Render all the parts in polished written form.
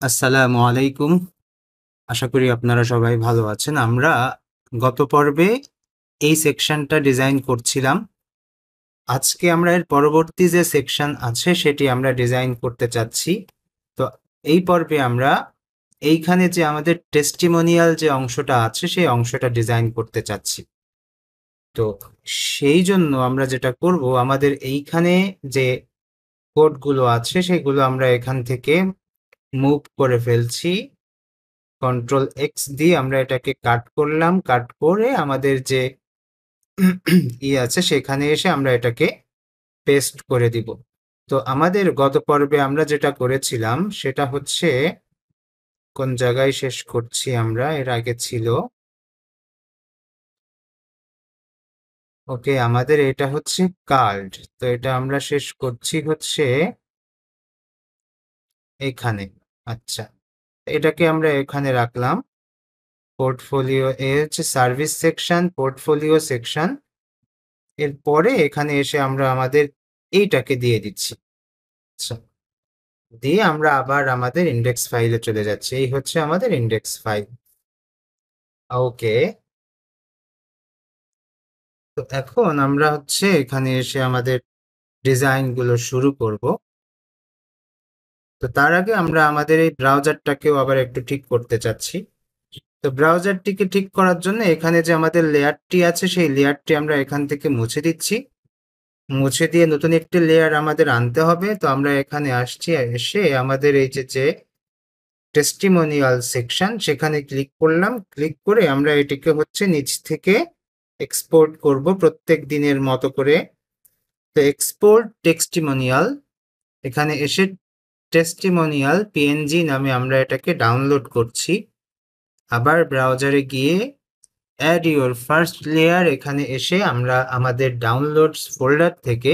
আসসালামু আলাইকুম। আশা করি আপনারা সবাই ভালো আছেন। আমরা গত পর্বে এই সেকশনটা ডিজাইন করছিলাম। আজকে আমরা এর পরবর্তী যে সেকশন আছে সেটি আমরা ডিজাইন করতে চাচ্ছি। তো এই পর্বে আমরা এইখানে যে আমাদের টেস্টিমোনিয়াল যে অংশটা আছে সেই অংশটা ডিজাইন করতে চাচ্ছি। তো সেই জন্য আমরা যেটা করব, আমাদের এইখানে যে কোডগুলো আছে সেগুলো আমরা এখান থেকে মুভ করে ফেলছি। কন্ট্রোল এক্স দিয়ে আমরা এটাকে কাট করলাম, কাট করে আমাদের যে আছে সেখানে এসে আমরা এটাকে পেস্ট করে দিব। তো আমাদের গত পর্বে আমরা যেটা করেছিলাম সেটা হচ্ছে, কোন জায়গায় শেষ করছি আমরা, এর আগে ছিল ওকে, আমাদের এটা হচ্ছে কার্ড। তো এটা আমরা শেষ করছি হচ্ছে এখানে। আচ্ছা, এটাকে আমরা এখানে রাখলাম। পোর্টফোলিও এ হচ্ছে সার্ভিস সেকশন, পোর্টফোলিও সেকশন। এরপরে এখানে এসে আমরা আমাদের এইটাকে দিয়ে দিচ্ছি। আচ্ছা, দিয়ে আমরা আবার আমাদের ইন্ডেক্স ফাইলে চলে যাচ্ছি। এই হচ্ছে আমাদের ইন্ডেক্স ফাইল। ওকে, তো এখন আমরা হচ্ছে এখানে এসে আমাদের ডিজাইনগুলো শুরু করব। তো তার আগে আমরা আমাদের এই ব্রাউজারটাকেও আবার একটু ঠিক করতে চাচ্ছি। তো ব্রাউজারটিকে ঠিক করার জন্য এখানে যে আমাদের লেয়ারটি আছে সেই লেয়ারটি আমরা এখান থেকে মুছে দিচ্ছি। মুছে দিয়ে নতুন একটি লেয়ার আমাদের আনতে হবে। তো আমরা এখানে আসছি, এসে আমাদের এই যে টেস্টিমোনিয়াল সেকশন সেখানে ক্লিক করলাম। ক্লিক করে আমরা এটিকে হচ্ছে নিচ থেকে এক্সপোর্ট করব প্রত্যেক দিনের মতো করে। তো এক্সপোর্ট টেস্টিমোনিয়াল, এখানে এসে টেস্টিমোনিয়াল পিএনজি নামে আমরা এটাকে ডাউনলোড করছি। আবার ব্রাউজারে গিয়ে অ্যাড ইউর ফার্স্ট লেয়ার, এখানে এসে আমরা আমাদের ডাউনলোডস ফোল্ডার থেকে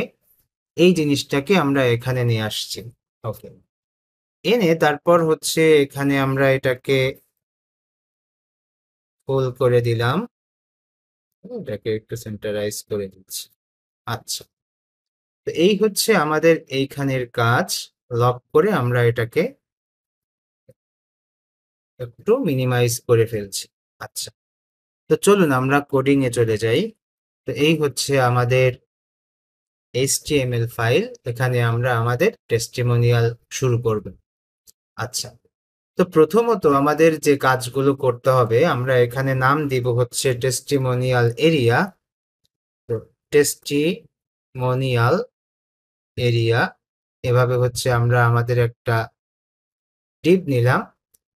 এই জিনিসটাকে আমরা এখানে নিয়ে আসছি। ওকে, এনে তারপর হচ্ছে এখানে আমরা এটাকে ফুল করে দিলাম, এটাকে একটু সেন্টারাইজ করে দিচ্ছি। আচ্ছা, তো এই হচ্ছে আমাদের এইখানের কাজ। লক করে আমরা এটাকে একটু মিনিমাইজ করে ফেলছি। আচ্ছা, তো চলুন আমরা কোডিং এ চলে যাই। তো এই হচ্ছে আমাদের HTML ফাইল, এখানে আমরা আমাদের টেস্টিমোনিয়াল শুরু করব। আচ্ছা, তো প্রথমত আমাদের যে কাজগুলো করতে হবে, আমরা এখানে নাম দিব হচ্ছে টেস্টিমোনিয়াল এরিয়া। তো টেস্টিমোনিয়াল এরিয়া, এভাবে হচ্ছে আমরা আমাদের একটা ডিভ নিলাম।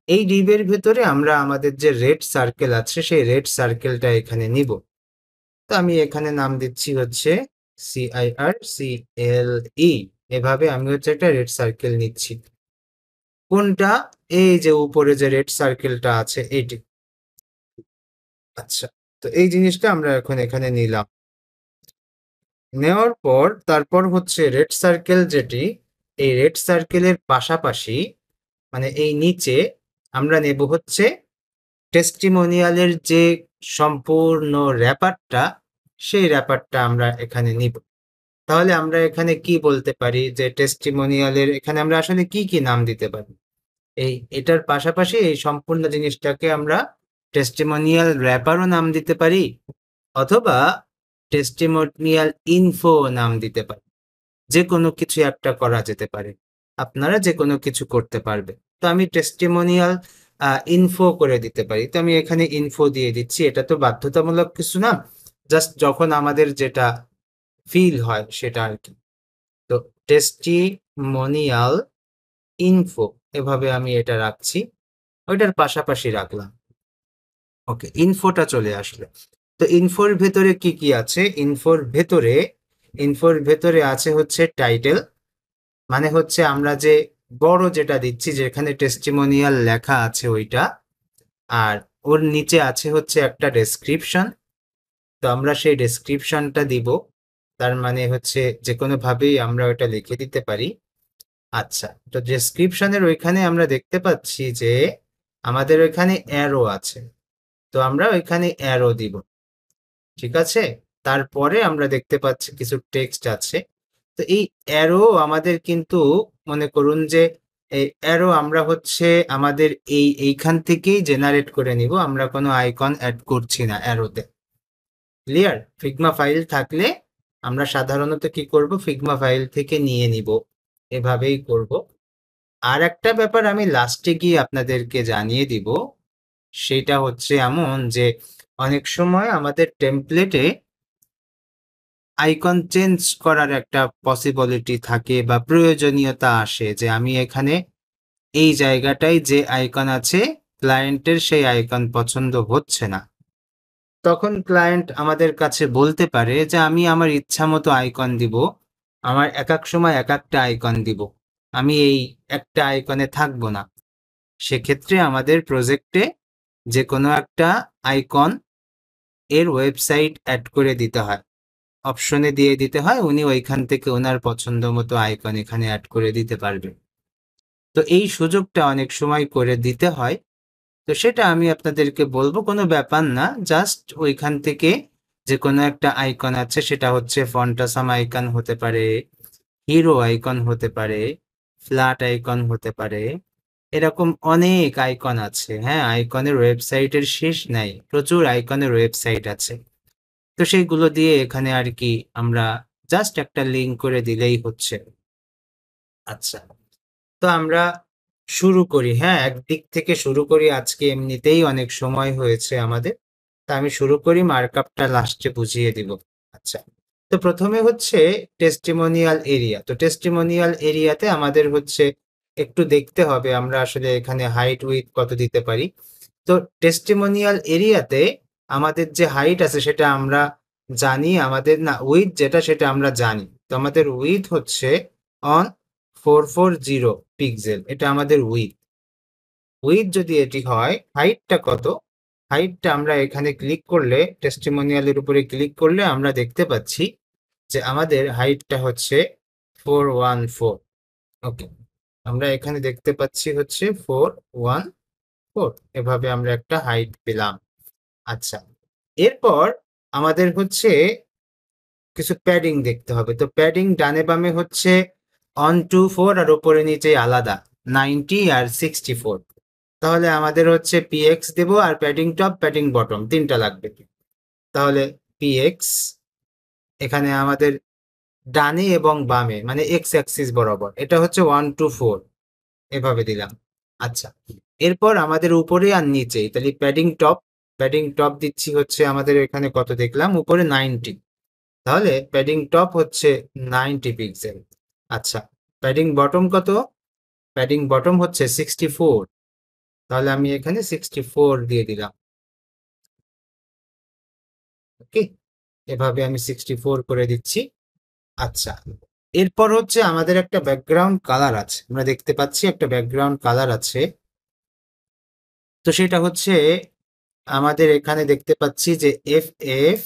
এই ডিভের ভেতরে আমরা আমাদের যে রেড সার্কেল আছে সেই রেড সার্কেলটা এখানে নিব। তো আমি এখানে নাম দিচ্ছি হচ্ছে CIRCLE, এভাবে আমি হচ্ছে একটা রেড সার্কেল নিচ্ছি। কোনটা? এই যে উপরে যে রেড সার্কেলটা আছে এইটি। আচ্ছা, তো এই জিনিসটা আমরা এখন এখানে নিলাম। নেওয়ার পর তারপর হচ্ছে রেড সার্কেল যেটি, এই রেড সার্কেলের পাশাপাশি মানে এই নিচে আমরা নেব হচ্ছে টেস্টিমোনিয়ালের যে সম্পূর্ণ র্যাপারটা, সেই র্যাপারটা আমরা এখানে নিব। তাহলে আমরা এখানে কি বলতে পারি যে টেস্টিমোনিয়ালের এখানে আমরা আসলে কি কি নাম দিতে পারি? এটার পাশাপাশি এই সম্পূর্ণ জিনিসটাকে আমরা টেস্টিমোনিয়াল র্যাপারও নাম দিতে পারি, অথবা টেস্টিমোনিয়াল ইনফো নাম দিতে পারি। যে কোনো কিছু একটা করা যেতে পারে, আপনারা যে কোনো কিছু করতে পারবে। তো আমি টেস্টিমোনিয়াল ইনফো করে দিতে পারি। তো আমি এখানে ইনফো দিয়ে দিচ্ছি। এটা তো বাধ্যতামূলক কিছু না, জাস্ট যখন আমাদের যেটা ফিল হয় সেটা আর কি। তো টেস্টিমোনিয়াল ইনফো, এভাবে আমি এটা রাখছি, ওইটার পাশাপাশি রাখলাম। ওকে, ইনফোটা চলে আসলো। তো ইনফোর ভেতরে কি কি আছে? ইনফোর ভেতরে আছে হচ্ছে টাইটেল, মানে হচ্ছে আমরা যে বড় যেটা দিচ্ছি যেখানে টেস্টিমোনিয়াল লেখা আছে ওইটা। আর ওর নিচে আছে হচ্ছে একটা ডেসক্রিপশন। তো আমরা সেই ডেসক্রিপশনটা দিব, তার মানে হচ্ছে যে কোনো ভাবেই আমরা ওটা লিখে দিতে পারি। আচ্ছা, তো ডেসক্রিপশনের ওইখানে আমরা দেখতে পাচ্ছি যে আমাদের ওইখানে অ্যারো আছে। তো আমরা ওইখানে অ্যারো দিব, ঠিক আছে। তারপরে আমরা দেখতে পাচ্ছি কিছু টেক্সট আছে। তো এই অ্যারো আমাদের কিন্তু, মনে করুন যে এই অ্যারো আমরা হচ্ছে আমাদের এইখান থেকেই জেনারেট করে নিব, আমরা কোনো আইকন অ্যাড করছি না অ্যারোতে। ক্লিয়ার? ফিগমা ফাইল থাকলে আমরা সাধারণত কি করব, ফিগমা ফাইল থেকে নিয়ে নিব, এভাবেই করব। আর একটা ব্যাপার আমি লাস্টে গিয়ে আপনাদেরকে জানিয়ে দিব, সেটা হচ্ছে এমন যে অনেক সময় আমাদের টেমপ্লেটে আইকন চেঞ্জ করার একটা পসিবিলিটি থাকে বা প্রয়োজনীয়তা আসে, যে আমি এখানে এই জায়গাটায় যে আইকন আছে ক্লায়েন্টের সেই আইকন পছন্দ হচ্ছে না। তখন ক্লায়েন্ট আমাদের কাছে বলতে পারে যে আমি আমার ইচ্ছা মতো আইকন দিব, আমার এক এক সময় এক একটা আইকন দিব, আমি এই একটা আইকনে থাকবো না। সেক্ষেত্রে আমাদের প্রজেক্টে যে কোনো একটা আইকন এর ওয়েবসাইট অ্যাড করে দিতে হয়, অপশনে দিয়ে দিতে হয়, উনি ওইখান থেকে ওনার পছন্দ মতো আইকন এখানে অ্যাড করে দিতে পারবে। তো এই সুযোগটা অনেক সময় করে দিতে হয়, তো সেটা আমি আপনাদেরকে বলবো, কোনো ব্যাপার না, জাস্ট ওইখান থেকে যে কোনো একটা আইকন আছে, সেটা হচ্ছে ফন্টাসাম আইকন হতে পারে, হিরো আইকন হতে পারে, ফ্ল্যাট আইকন হতে পারে, এরকম অনেক আইকন আছে। হ্যাঁ, আইকনের ওয়েবসাইটের শেষ নাই, প্রচুর আইকনের ওয়েবসাইট আছে। তো সেইগুলো দিয়ে এখানে আর কি আমরা জাস্ট একটা লিঙ্ক করে দিলেই হচ্ছে। আচ্ছা, তো আমরা শুরু করি। হ্যাঁ, একদিক থেকে শুরু করি, আজকে এমনিতেই অনেক সময় হয়েছে আমাদের, তা আমি শুরু করি, মার্কআপটা লাস্টে বুঝিয়ে দিব। আচ্ছা, তো প্রথমে হচ্ছে টেস্টিমোনিয়াল এরিয়া। তো টেস্টিমোনিয়াল এরিয়াতে আমাদের হচ্ছে একটু দেখতে হবে আমরা আসলে এখানে হাইট উইথ কত দিতে পারি। তো টেস্টিমোনিয়াল এরিয়াতে আমাদের যে হাইট আছে সেটা আমরা জানি, আমাদের না উইথ যেটা সেটা আমরা জানি। তো আমাদের উইথ হচ্ছে অন 440 পিক্সেল, এটা আমাদের উইথ। উইথ যদি এটি হয়, হাইটটা কত? হাইটটা আমরা এখানে ক্লিক করলে, টেস্টিমোনিয়ালের উপরে ক্লিক করলে আমরা দেখতে পাচ্ছি যে আমাদের হাইটটা হচ্ছে 414। ওকে, আমরা এখানে দেখতে পাচ্ছি হচ্ছে 414, এভাবে আমরা একটা হাইট পেলাম। আচ্ছা, এরপর আমাদের হচ্ছে কিছু প্যাডিং দেখতে হবে। তো প্যাডিং ডানে বামে হচ্ছে 124 আর উপরে নিচে আলাদা 90 আর 64। তাহলে আমাদের হচ্ছে পিএক্স দেব, আর প্যাডিং টপ প্যাডিং বটম তিনটা লাগবে। তাহলে পিএক্স এখানে আমাদের ডানে এবং বামে মানে এক্স অ্যাক্সিস বরাবর এটা হচ্ছে 124, এভাবে দিলাম। আচ্ছা, এরপর আমাদের উপরে আর নিচে, তাহলে প্যাডিং টপ দিচ্ছি হচ্ছে আমাদের এখানে কত দেখলাম, উপরে 90, তাহলে প্যাডিং টপ হচ্ছে 90 পিক্সেল। আচ্ছা, প্যাডিং বটম কত? প্যাডিং বটম হচ্ছে 64, তাহলে আমি এখানে 64 দিয়ে দিলাম। ওকে, এভাবে আমি 64 করে দিচ্ছি। আচ্ছা, এরপর হচ্ছে আমাদের একটা ব্যাকগ্রাউন্ড কালার আছে, আমরা দেখতে পাচ্ছি একটা ব্যাকগ্রাউন্ড কালার আছে। তো সেটা হচ্ছে আমাদের এখানে দেখতে পাচ্ছি যে FF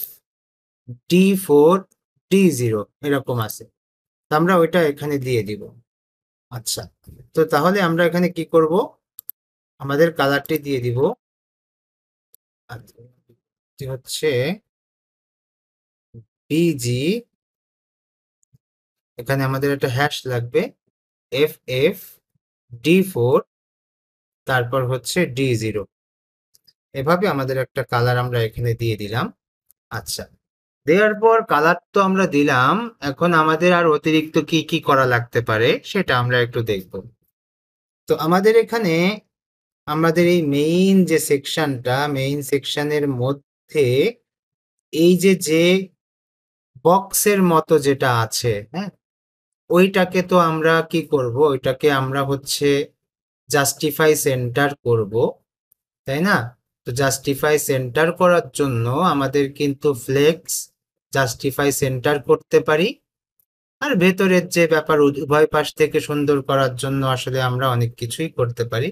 D4D0 এরকম আছে, তো আমরা ওইটা এখানে দিয়ে দিব। আচ্ছা, তো তাহলে আমরা এখানে কি করব, আমাদের কালারটি দিয়ে দিব। আচ্ছা, হচ্ছে BG, এখানে আমাদের একটা হ্যাশ লাগবে, FF D4 তারপর হচ্ছে D0, এভাবে আমাদের একটা কালার আমরা এখানে দিয়ে দিলাম। আচ্ছা, দেওয়ার পর কালার তো আমরা দিলাম, এখন আমাদের আর অতিরিক্ত কি কি করা লাগতে পারে সেটা আমরা একটু দেখব। তো আমাদের এখানে আমাদের এই মেইন যে সেকশনটা, মেইন সেকশনের মধ্যে এই যে যে বক্সের মতো যেটা আছে, হ্যাঁ, ওইটাকে তো আমরা কি করব, ওইটাকে আমরা হচ্ছে জাস্টিফাই সেন্টার করব, তাই না? তো জাস্টিফাই সেন্টার করার জন্য আমাদের কিন্তু ফ্লেক্স জাস্টিফাই সেন্টার করতে পারি, আর ভেতরের যে ব্যাপার উভয় পাশ থেকে সুন্দর করার জন্য আসলে আমরা অনেক কিছুই করতে পারি।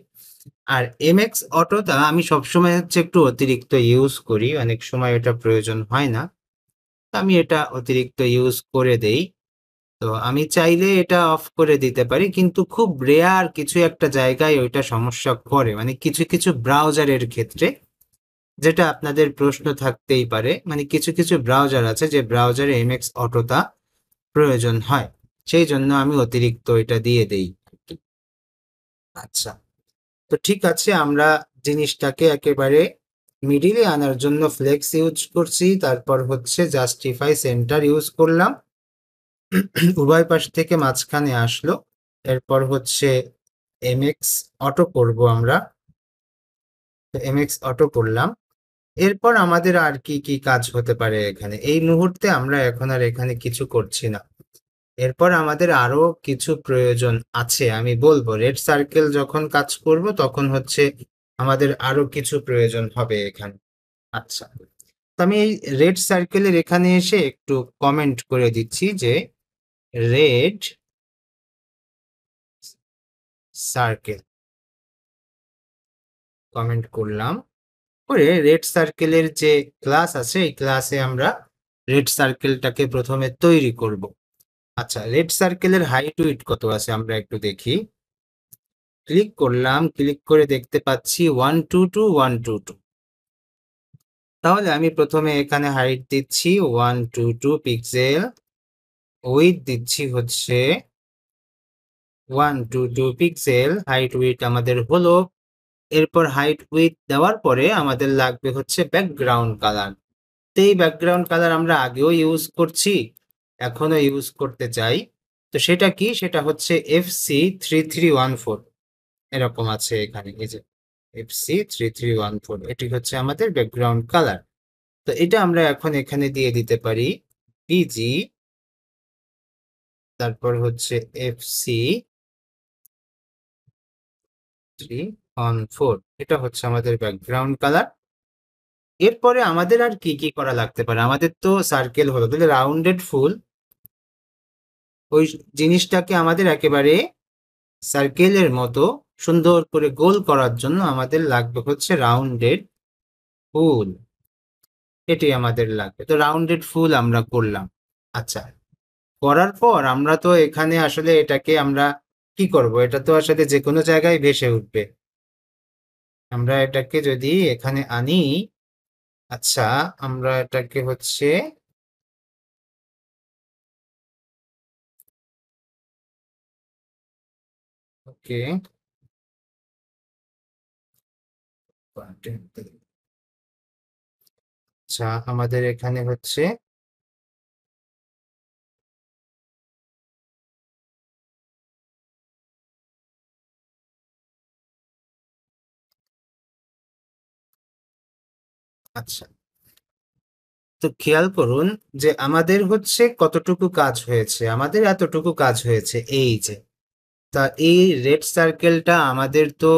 আর এমএক্স অটোটা আমি সবসময় হচ্ছে একটু অতিরিক্ত ইউজ করি, অনেক সময় এটা প্রয়োজন হয় না, আমি এটা অতিরিক্ত ইউজ করে দেই। তো আমি চাইলে এটা অফ করে দিতে পারি, কিন্তু খুব রেয়ার কিছু একটা জায়গায় ওইটা সমস্যা করে, মানে কিছু কিছু ব্রাউজারের ক্ষেত্রে, যেটা আপনাদের প্রশ্ন থাকতেই পারে, মানে কিছু কিছু ব্রাউজার আছে যে ব্রাউজারে এমএক্স অটোটা প্রয়োজন হয়, সেই জন্য আমি অতিরিক্ত এটা দিয়ে দেই। আচ্ছা, তো ঠিক আছে, আমরা জিনিসটাকে একেবারে মিডিলে আনার জন্য ফ্লেক্স ইউজ করছি, তারপর হচ্ছে জাস্টিফাই সেন্টার ইউজ করলাম, উভয় পাশ থেকে মাঝখানে আসলো, এরপর হচ্ছে এমএক্স অটো করব আমরা, এমএক্স অটো করলাম। এরপর আমাদের আর কি কি কাজ হতে পারে এখানে? এই মুহূর্তে আমরা এখন আর এখানে কিছু করছি না। এরপর আমাদের আরো কিছু প্রয়োজন আছে, আমি বলবো রেড সার্কেল যখন কাজ করব তখন হচ্ছে আমাদের আরো কিছু প্রয়োজন হবে এখানে। আচ্ছা, তো আমি এই রেড সার্কেলের এখানে এসে একটু কমেন্ট করে দিচ্ছি যে রেড সার্কেল কমেন্ট করলাম, করে রেড সার্কেলের যে ক্লাস আছে এই ক্লাসে আমরা রেড সার্কেলটাকে প্রথমে তৈরি করব। আচ্ছা, রেড সার্কেলের হাইট উইডথ কত আছে আমরা একটু দেখি। ক্লিক করলাম, ক্লিক করে দেখতে পাচ্ছি 122 122। তাহলে আমি প্রথমে এখানে হাইট দিচ্ছি 122 পিক্সেল, উইডথ দিচ্ছি হচ্ছে 122 পিক্সেল, হাইট উইডথ আমাদের হলো। এরপর হাইট উইডথ দেওয়ার পরে আমাদের লাগবে হচ্ছে ব্যাকগ্রাউন্ড কালার। তো এই ব্যাকগ্রাউন্ড কালার আমরা আগেও ইউজ করছি, এখনো ইউজ করতে চাই। তো সেটা কি? সেটা হচ্ছে FC3314, এরকম আছে এখানে, এই যে FC3314, এটি হচ্ছে আমাদের ব্যাকগ্রাউন্ড কালার। তো এটা আমরা এখন এখানে দিয়ে দিতে পারি পিজি, তারপর হচ্ছে FC314, এটা হচ্ছে আমাদের ব্যাকগ্রাউন্ড কালার। এরপরে আমাদের আর কি কি করা লাগতে পারে? আমাদের তো সার্কেল হলো, তাহলে রাউন্ডেড ফুল, ওই জিনিসটাকে আমাদের একেবারে সার্কেলের মতো সুন্দর করে গোল করার জন্য আমাদের লাগবে হচ্ছে রাউন্ডেড ফুল, এটি আমাদের লাগবে। তো রাউন্ডেড ফুল আমরা করলাম। আচ্ছা, করার পর আমরা তো এখানে আসলে এটাকে আমরা কি করব? এটা তো আসলে যে কোনো জায়গায় ভেসে উঠবে। আমরা এটাকে যদি এখানে আনি, আচ্ছা, আমরা এটাকে হচ্ছে ওকে, আচ্ছা, আমাদের এখানে হচ্ছে আচ্ছা, তো খেয়াল করুন যে আমাদের হচ্ছে কতটুকু কাজ হয়েছে, আমাদের এতটুকু কাজ হয়েছে, এই যে। তা এই রেড সার্কেলটা আমাদের তো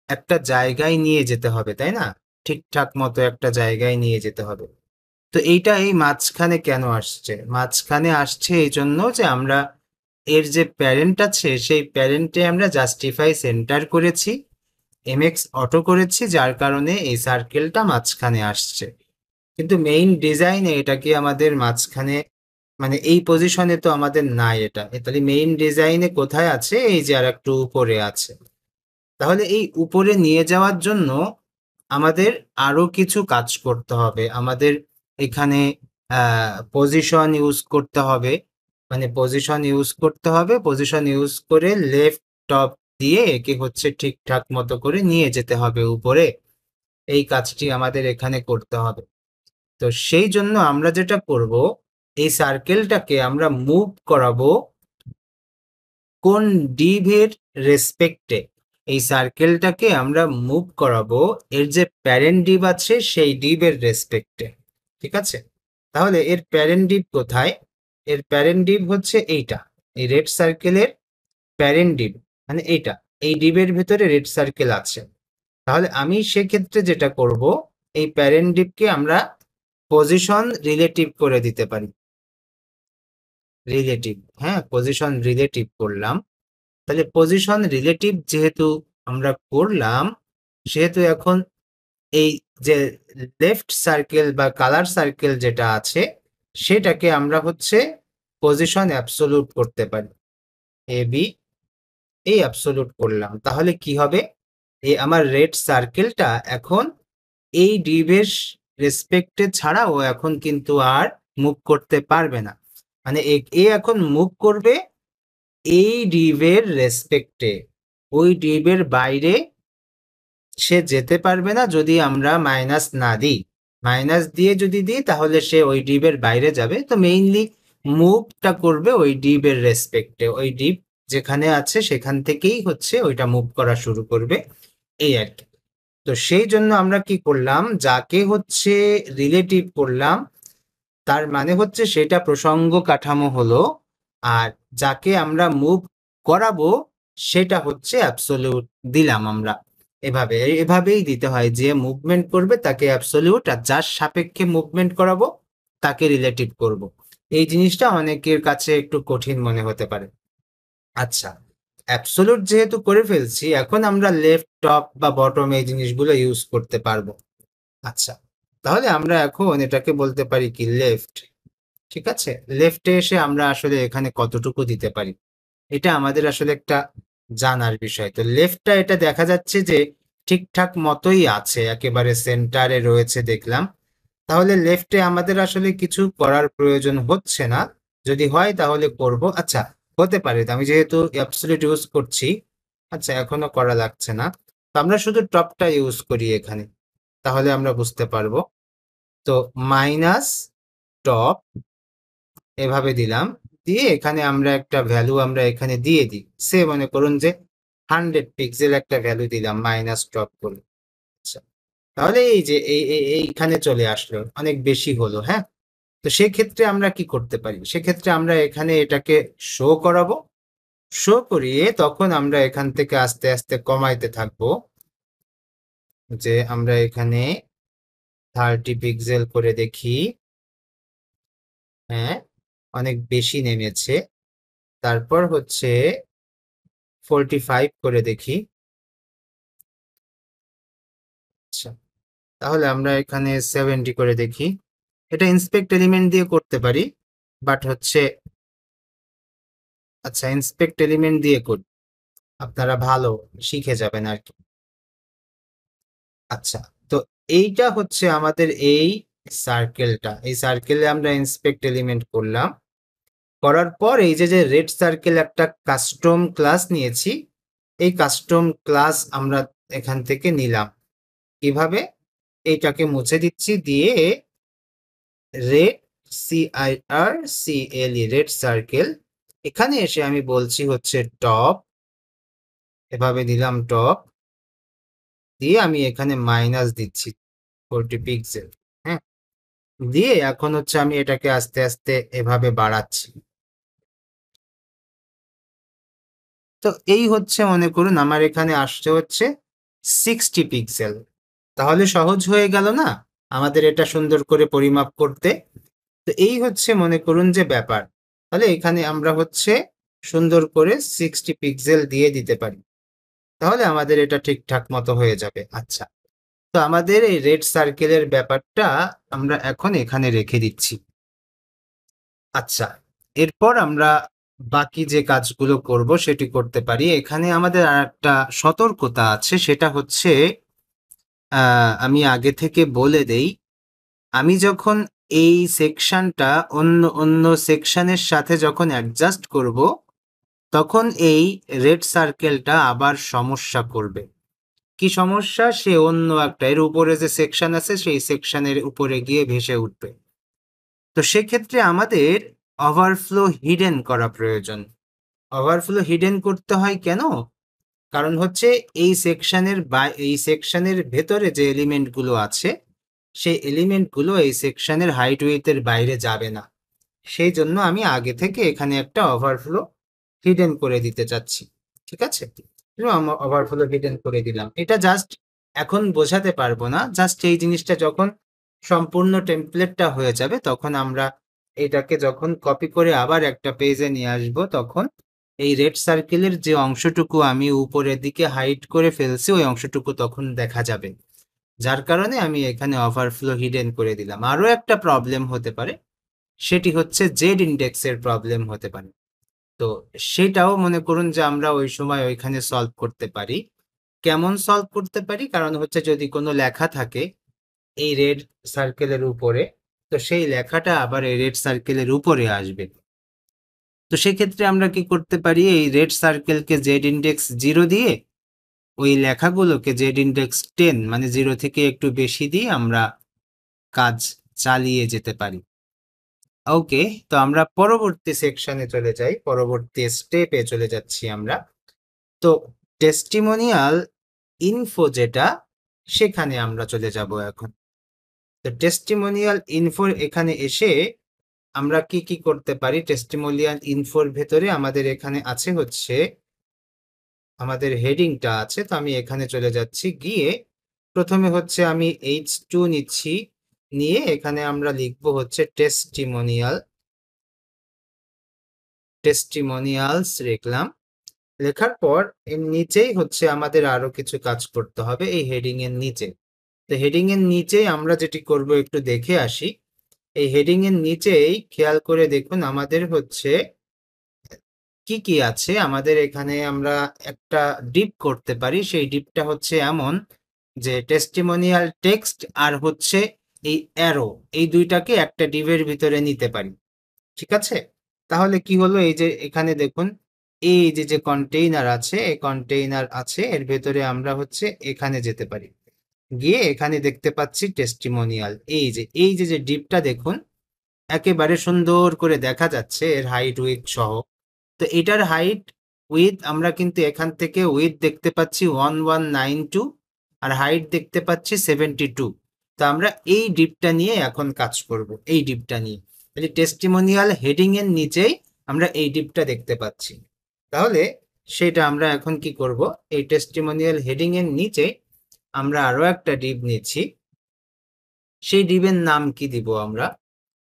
একটা জায়গায় নিয়ে যেতে হবে, তাই না? ঠিকঠাক মতো একটা জায়গায় নিয়ে যেতে হবে। তো এইটা এই মাঝখানে কেন আসছে? মাঝখানে আসছে এই জন্য যে আমরা এর যে প্যারেন্ট আছে সেই প্যারেন্টে আমরা জাস্টিফাই সেন্টার করেছি, এমএক্স অটো করেছি, যার কারণে এই সার্কেলটা মাঝখানে আসছে। কিন্তু মেইন ডিজাইনে এটা কি আমাদের মাঝখানে, মানে এই পজিশনে তো আমাদের নাই এটা, তাহলে মেইন ডিজাইনে কোথায় আছে? এই যে আর একটু উপরে আছে। তাহলে এই উপরে নিয়ে যাওয়ার জন্য আমাদের আরো কিছু কাজ করতে হবে। আমাদের এখানে পজিশন ইউজ করতে হবে, মানে পজিশন ইউজ করতে হবে, পজিশন ইউজ করে লেফট টপ দিয়ে একে হচ্ছে ঠিকঠাক মতো করে নিয়ে যেতে হবে উপরে। এই কাজটি আমাদের এখানে করতে হবে। তো সেই জন্য আমরা যেটা করব, এই সার্কেলটাকে আমরা মুভ করাবো কোন ডিভের রেসপেক্টে? এই সার্কেলটাকে আমরা মুভ করাবো এর যে প্যারেন্ট ডিভ আছে সেই ডিভের রেসপেক্টে, ঠিক আছে? তাহলে এর প্যারেন্ট ডিভ কোথায়? এর প্যারেন্ট ডিভ হচ্ছে এইটা, এই রেড সার্কেলের প্যারেন্ট ডিভ মানে এইটা, এই ডিভের ভেতরে রেড সার্কেল আছে। তাহলে আমি সেক্ষেত্রে যেটা করব, এই প্যারেন্ট ডিভকে আমরা পজিশন রিলেটিভ করে দিতে পারি। রিলেটিভ, হ্যাঁ, পজিশন রিলেটিভ করলাম। তাহলে পজিশন রিলেটিভ যেহেতু আমরা করলাম, সেহেতু এখন এই যে লেফট সার্কেল বা কালার সার্কেল যেটা আছে সেটাকে আমরা হচ্ছে পজিশন অ্যাবসোলুট করতে পারি, এ বি, এই অ্যাবসোলুট করলাম। তাহলে কি হবে? এই আমার রেড সার্কেলটা এখন এই ডিভের রেসপেক্টে ছাড়া ও এখন কিন্তু আর মুভ করতে পারবে না, মানে এ এখন মুভ করবে এই ডিভের রেসপেক্টে, ওই ডিপের বাইরে সে যেতে পারবে না যদি আমরা মাইনাস না দিই। মাইনাস দিয়ে যদি দিই তাহলে সে ওই ডিপের বাইরে যাবে। তো মেইনলি মুভটা করবে ওই ডিপের রেসপেক্টে, ওই ডিপ যেখানে আছে সেখান থেকেই হচ্ছে ওইটা মুভ করা শুরু করবে, এই আর কি। তো সেই জন্য আমরা কি করলাম, যাকে হচ্ছে রিলেটিভ করলাম তার মানে হচ্ছে সেটা প্রসঙ্গ কাঠামো হলো, আর যাকে আমরা মুভ করাবো সেটা হচ্ছে অ্যাবসলিউট দিলাম আমরা। এভাবেই দিতে হয়, যে মুভমেন্ট করবে তাকে অ্যাবসলিউট, আর যার সাপেক্ষে মুভমেন্ট করাবো তাকে রিলেটিভ করব। এই জিনিসটা অনেকের কাছে একটু কঠিন মনে হতে পারে। আচ্ছা, অ্যাবসলিউট যেহেতু করে ফেলছি, এখন আমরা লেফট, টপ বা বটম এই জিনিসগুলো ইউজ করতে পারবো। আচ্ছা, তাহলে আমরা এখন এটাকে বলতে পারি কি লেফট। ঠিক আছে, লেফটে এসে আমরা আসলে এখানে কতটুকু দিতে পারি এটা আমাদের আসলে একটা জানার বিষয়। তো লেফটটা এটা দেখা যাচ্ছে যে ঠিকঠাক মতোই আছে, একেবারে সেন্টারে রয়েছে দেখলাম। তাহলে লেফটে আমাদের আসলে কিছু করার প্রয়োজন হচ্ছে না, যদি হয় তাহলে করব। আচ্ছা, হতে পারে, আমি যেহেতু অ্যাবসলিউট ইউজ করছি, আচ্ছা এখনো করা লাগছে না, তো আমরা শুধু টপটা ইউজ করি এখানে, তাহলে আমরা বুঝতে পারবো। তো মাইনাস টপ এভাবে দিলাম, দিয়ে এখানে আমরা একটা ভ্যালু আমরা এখানে দিয়ে দিই, সে মনে করুন যে 100 পিক্সেল একটা ভ্যালু দিলাম মাইনাস টপ করে। আচ্ছা, তাহলে এই যে এইখানে চলে আসলো, অনেক বেশি হলো। হ্যাঁ, তো সেক্ষেত্রে আমরা কি করতে পারি, সেক্ষেত্রে আমরা এখানে এটাকে শো করাবো, শো করিয়ে তখন আমরা এখান থেকে আস্তে আস্তে কমাইতে থাকবো, যে আমরা এখানে 30 পিক্সেল করে দেখি। হ্যাঁ, অনেক বেশি নেমেছে। তারপর হচ্ছে 45 করে দেখি। আচ্ছা, তাহলে আমরা এখানে 70 করে দেখি। এটা ইন্সপেক্ট এলিমেন্ট দিয়ে করতে পারি, বাট হচ্ছে আচ্ছা ইন্সপেক্ট এলিমেন্ট দিয়ে করি, আপনারা ভালো শিখে যাবেন আর কি। আচ্ছা, তো এইটা হচ্ছে আমাদের এই সার্কেলটা, এই সার্কেলে আমরা ইন্সপেক্ট এলিমেন্ট করলাম, করার পর এই যে রেড সার্কেল একটা কাস্টম ক্লাস নিয়েছি, এই কাস্টম ক্লাস আমরা এখান থেকে নিলাম। কিভাবে, এইটাকে মুছে দিচ্ছি, দিয়ে রেড CIRCLE রেড সার্কেল, এখানে এসে আমি বলছি হচ্ছে টপ, এভাবে দিলাম টপ, দিয়ে আমি এখানে মাইনাস দিচ্ছি 40 পিক্সেল। হ্যাঁ, দিয়ে এখন হচ্ছে আমি এটাকে আস্তে আস্তে এভাবে বাড়াচ্ছি। তো এই হচ্ছে মনে করুন আমার এখানে আসছে হচ্ছে 60 পিক্সেল। তাহলে সহজ হয়ে গেল না আমাদের এটা সুন্দর করে পরিমাপ করতে। তো এই হচ্ছে মনে করুন যে ব্যাপার, তাহলে এখানে আমরা হচ্ছে সুন্দর করে 60 পিক্সেল দিয়ে দিতে পারি, তাহলে আমাদের এটা ঠিকঠাক মতো হয়ে যাবে। আচ্ছা, তো আমাদের এই রেড সার্কেলের ব্যাপারটা আমরা এখন এখানে রেখে দিচ্ছি। আচ্ছা, এরপর আমরা বাকি যে কাজগুলো করব সেটি করতে পারি। এখানে আমাদের আর একটা সতর্কতা আছে, সেটা হচ্ছে আমি আগে থেকে বলে দেই, আমি যখন এই সেকশনটা অন্য অন্য সেকশনের সাথে যখন অ্যাডজাস্ট করব, তখন এই রেড সার্কেলটা আবার সমস্যা করবে। কি সমস্যা, সে অন্য একটা, এর উপরে যে সেকশন আছে সেই সেকশনের উপরে গিয়ে ভেসে উঠবে। তো সেক্ষেত্রে আমাদের ওভারফ্লো হিডেন করা প্রয়োজন। ওভারফ্লো হিডেন করতে হয় কেন, কারণ হচ্ছে এই সেকশনের ভেতরে যে এলিমেন্টগুলো আছে সেই এলিমেন্টগুলো এই সেকশনের হাইট উইথের বাইরে যাবে না, সেই জন্য আমি আগে থেকে এখানে একটা ওভারফ্লো হিডেন করে দিতে চাচ্ছি। ঠিক আছে, আমরা ওভারফ্লো হিডেন করে দিলাম। এটা জাস্ট এখন বোঝাতে পারবো না, জাস্ট এই জিনিসটা যখন সম্পূর্ণ টেমপ্লেটটা হয়ে যাবে তখন আমরা এটাকে যখন কপি করে আবার একটা পেজে নিয়ে আসবো, তখন এই রেড সার্কেলের যে অংশটুকু আমি উপরের দিকে হাইড করে ফেলছি ওই অংশটুকু তখন দেখা যাবে, যার কারণে আমি এখানে ওভারফ্লো হিডেন করে দিলাম। আরো একটা প্রবলেম হতে পারে, সেটি হচ্ছে জেড ইন্ডেক্সের প্রবলেম হতে পারে। তো সেটাও মনে করুন যে আমরা ওই সময় ওইখানে সলভ করতে পারি। কেমন সলভ করতে পারি, কারণ হচ্ছে যদি কোনো লেখা থাকে এই রেড সার্কেলের উপরে, তো সেই লেখাটা আবার এই রেড সার্কেলের উপরে আসবে। তো সেক্ষেত্রে আমরা কি করতে পারি, এই রেড সার্কেলকে জেড ইন্ডেক্স 0 দিয়ে ওই লেখাগুলোকে জেড ইন্ডেক্স 10 মানে 0 থেকে একটু বেশি দিয়ে আমরা কাজ চালিয়ে যেতে পারি। ওকে, তো আমরা পরবর্তী সেকশনে চলে যাই, পরবর্তী স্টেপে চলে যাচ্ছি আমরা। তো টেস্টিমোনিয়াল ইনফো যেটা, সেখানে আমরা চলে যাব এখন। তো টেস্টিমোনিয়াল ইনফোর এখানে এসে আমরা কি কি করতে পারি? টেস্টিমোনিয়াল ইনফোর ভেতরে আমাদের এখানে আছে হচ্ছে আমাদের হেডিংটা আছে। তো আমি এখানে চলে যাচ্ছি, গিয়ে প্রথমে হচ্ছে আমি H2 নিচ্ছি, নিয়ে এখানে আমরা লিখবো হচ্ছে টেস্টিমোনিয়ালস লিখলাম। লেখার পর এর নিচেই হচ্ছে আমাদের আরো কিছু কাজ করতে হবে এই হেডিং এর নিচে। তো হেডিং এর নিচেই আমরা যেটি করব একটু দেখে আসি। এই হেডিং এর নিচেই খেয়াল করে দেখুন আমাদের হচ্ছে কি কি আছে। আমাদের এখানে আমরা একটা ডিপ করতে পারি, সেই ডিপটা হচ্ছে এমন যে টেস্টিমোনিয়াল টেক্সট আর হচ্ছে এই অ্যারো, এই দুইটাকে একটা ডিপের ভিতরে নিতে পারি। ঠিক আছে, তাহলে কি হলো, এই যে এখানে দেখুন এই যে কন্টেইনার আছে, এই কন্টেইনার আছে, এর ভেতরে আমরা হচ্ছে এখানে যেতে পারি, গিয়ে এখানে দেখতে পাচ্ছি টেস্টিমোনিয়াল। এই যে ডিপটা দেখুন, একেবারে সুন্দর করে দেখা যাচ্ছে এর হাইট উইথ সহ। তো এটার হাইট উইথ আমরা কিন্তু এখান থেকে উইথ দেখতে পাচ্ছি 1192 আর হাইট দেখতে পাচ্ছি 72। তো আমরা এই ডিপটা নিয়ে এখন কাজ করব, এই ডিপটা নিয়ে। তাহলে টেস্টিমোনিয়াল হেডিং এর নিচেই আমরা এই ডিপটা দেখতে পাচ্ছি। তাহলে সেটা আমরা এখন কি করব, এই টেস্টিমোনিয়াল হেডিং এর নিচে আমরা আরো একটা ডিপ নিচ্ছি। সেই ডিপের নাম কি দিব আমরা?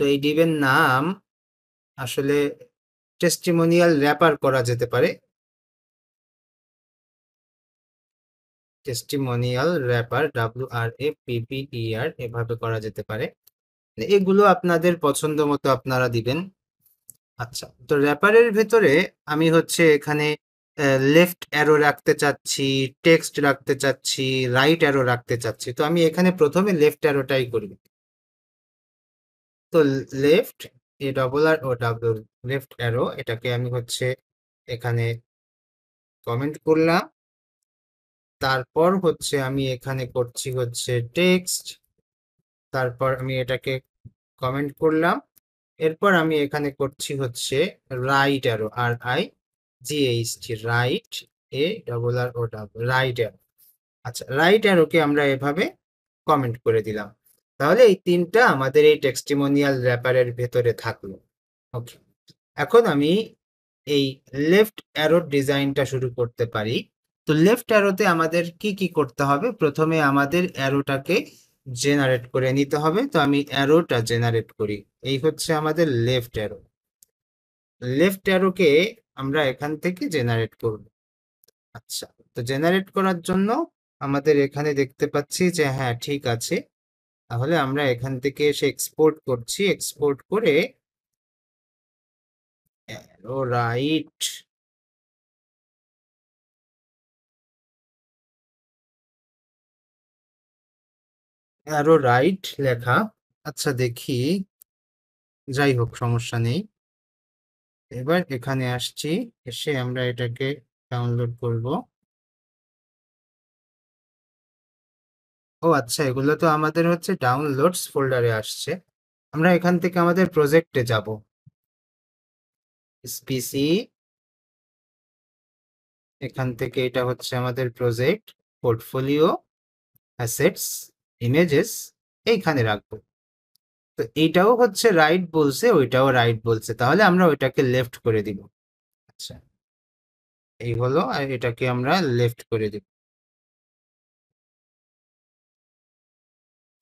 তো এই ডিপের নাম আসলে টেস্টিমোনিয়াল র্যাপার করা যেতে পারে, টেস্টিমোনিয়াল র্যাপার, WRAPPER এভাবে করা যেতে পারে। এগুলো আপনাদের পছন্দ মতো আপনারা দিবেন। আচ্ছা, তো র্যাপারের ভেতরে আমি হচ্ছে এখানে লেফট অ্যারো রাখতে চাচ্ছি, টেক্সট রাখতে চাচ্ছি, রাইট অ্যারো রাখতে চাচ্ছি। তো আমি এখানে প্রথমে লেফট অ্যারোটাই করি। তো লেফট, ARROW, লেফট অ্যারো, এটাকে আমি হচ্ছে এখানে কমেন্ট করলাম। তারপর হচ্ছে আমি এখানে করছি হচ্ছে টেক্সট, তারপর আমি এটাকে কমেন্ট করলাম। এরপর আমি এখানে করছি হচ্ছে right arrow, RIGHT, right, ARROW, right arrow. আচ্ছা, রাইট অ্যারোকে আমরা এভাবে কমেন্ট করে দিলাম। তাহলে এই তিনটা আমাদের এই টেস্টিমোনিয়াল র্যাপারের ভেতরে থাকলো। ওকে, এখন আমি এই লেফট অ্যারোর ডিজাইনটা শুরু করতে পারি। তো লেফট অ্যারোতে আমাদের কি কি করতে হবে? প্রথমে আমাদের অ্যারোটাকে জেনারেট করে নিতে হবে। তো আমি অ্যারোটা জেনারেট করি, এই হচ্ছে আমাদের লেফট অ্যারো। লেফট অ্যারোকে আমরা এখান থেকে জেনারেট করব। আচ্ছা, তো জেনারেট করার জন্য আমাদের এখানে দেখতে পাচ্ছি যে হ্যাঁ ঠিক আছে, তাহলে আমরা এখান থেকে এসে এক্সপোর্ট করছি, এক্সপোর্ট করে অ্যারো রাইট, অ্যারো রাইট লেখা। আচ্ছা দেখি, যাই হোক সমস্যা নেই। এবার এখানে আসছি, এসে আমরা এটাকে ডাউনলোড করব। ও আচ্ছা, এগুলো তো আমাদের হচ্ছে ডাউনলোডস ফোল্ডারে আসছে। আমরা এখান থেকে আমাদের প্রজেক্টে যাব, পিসি, এখান থেকে এটা হচ্ছে আমাদের প্রজেক্ট, পোর্টফোলিও, অ্যাসেটস, ইমেজেস, এইখানে রাখবো। তো এইটাও হচ্ছে রাইট বলছে, ওইটাও রাইট বলছে, তাহলে আমরা ওইটাকে লেফট করে দিব। আচ্ছা, এই হলো, আর এটাকে আমরা লেফট করে দিব।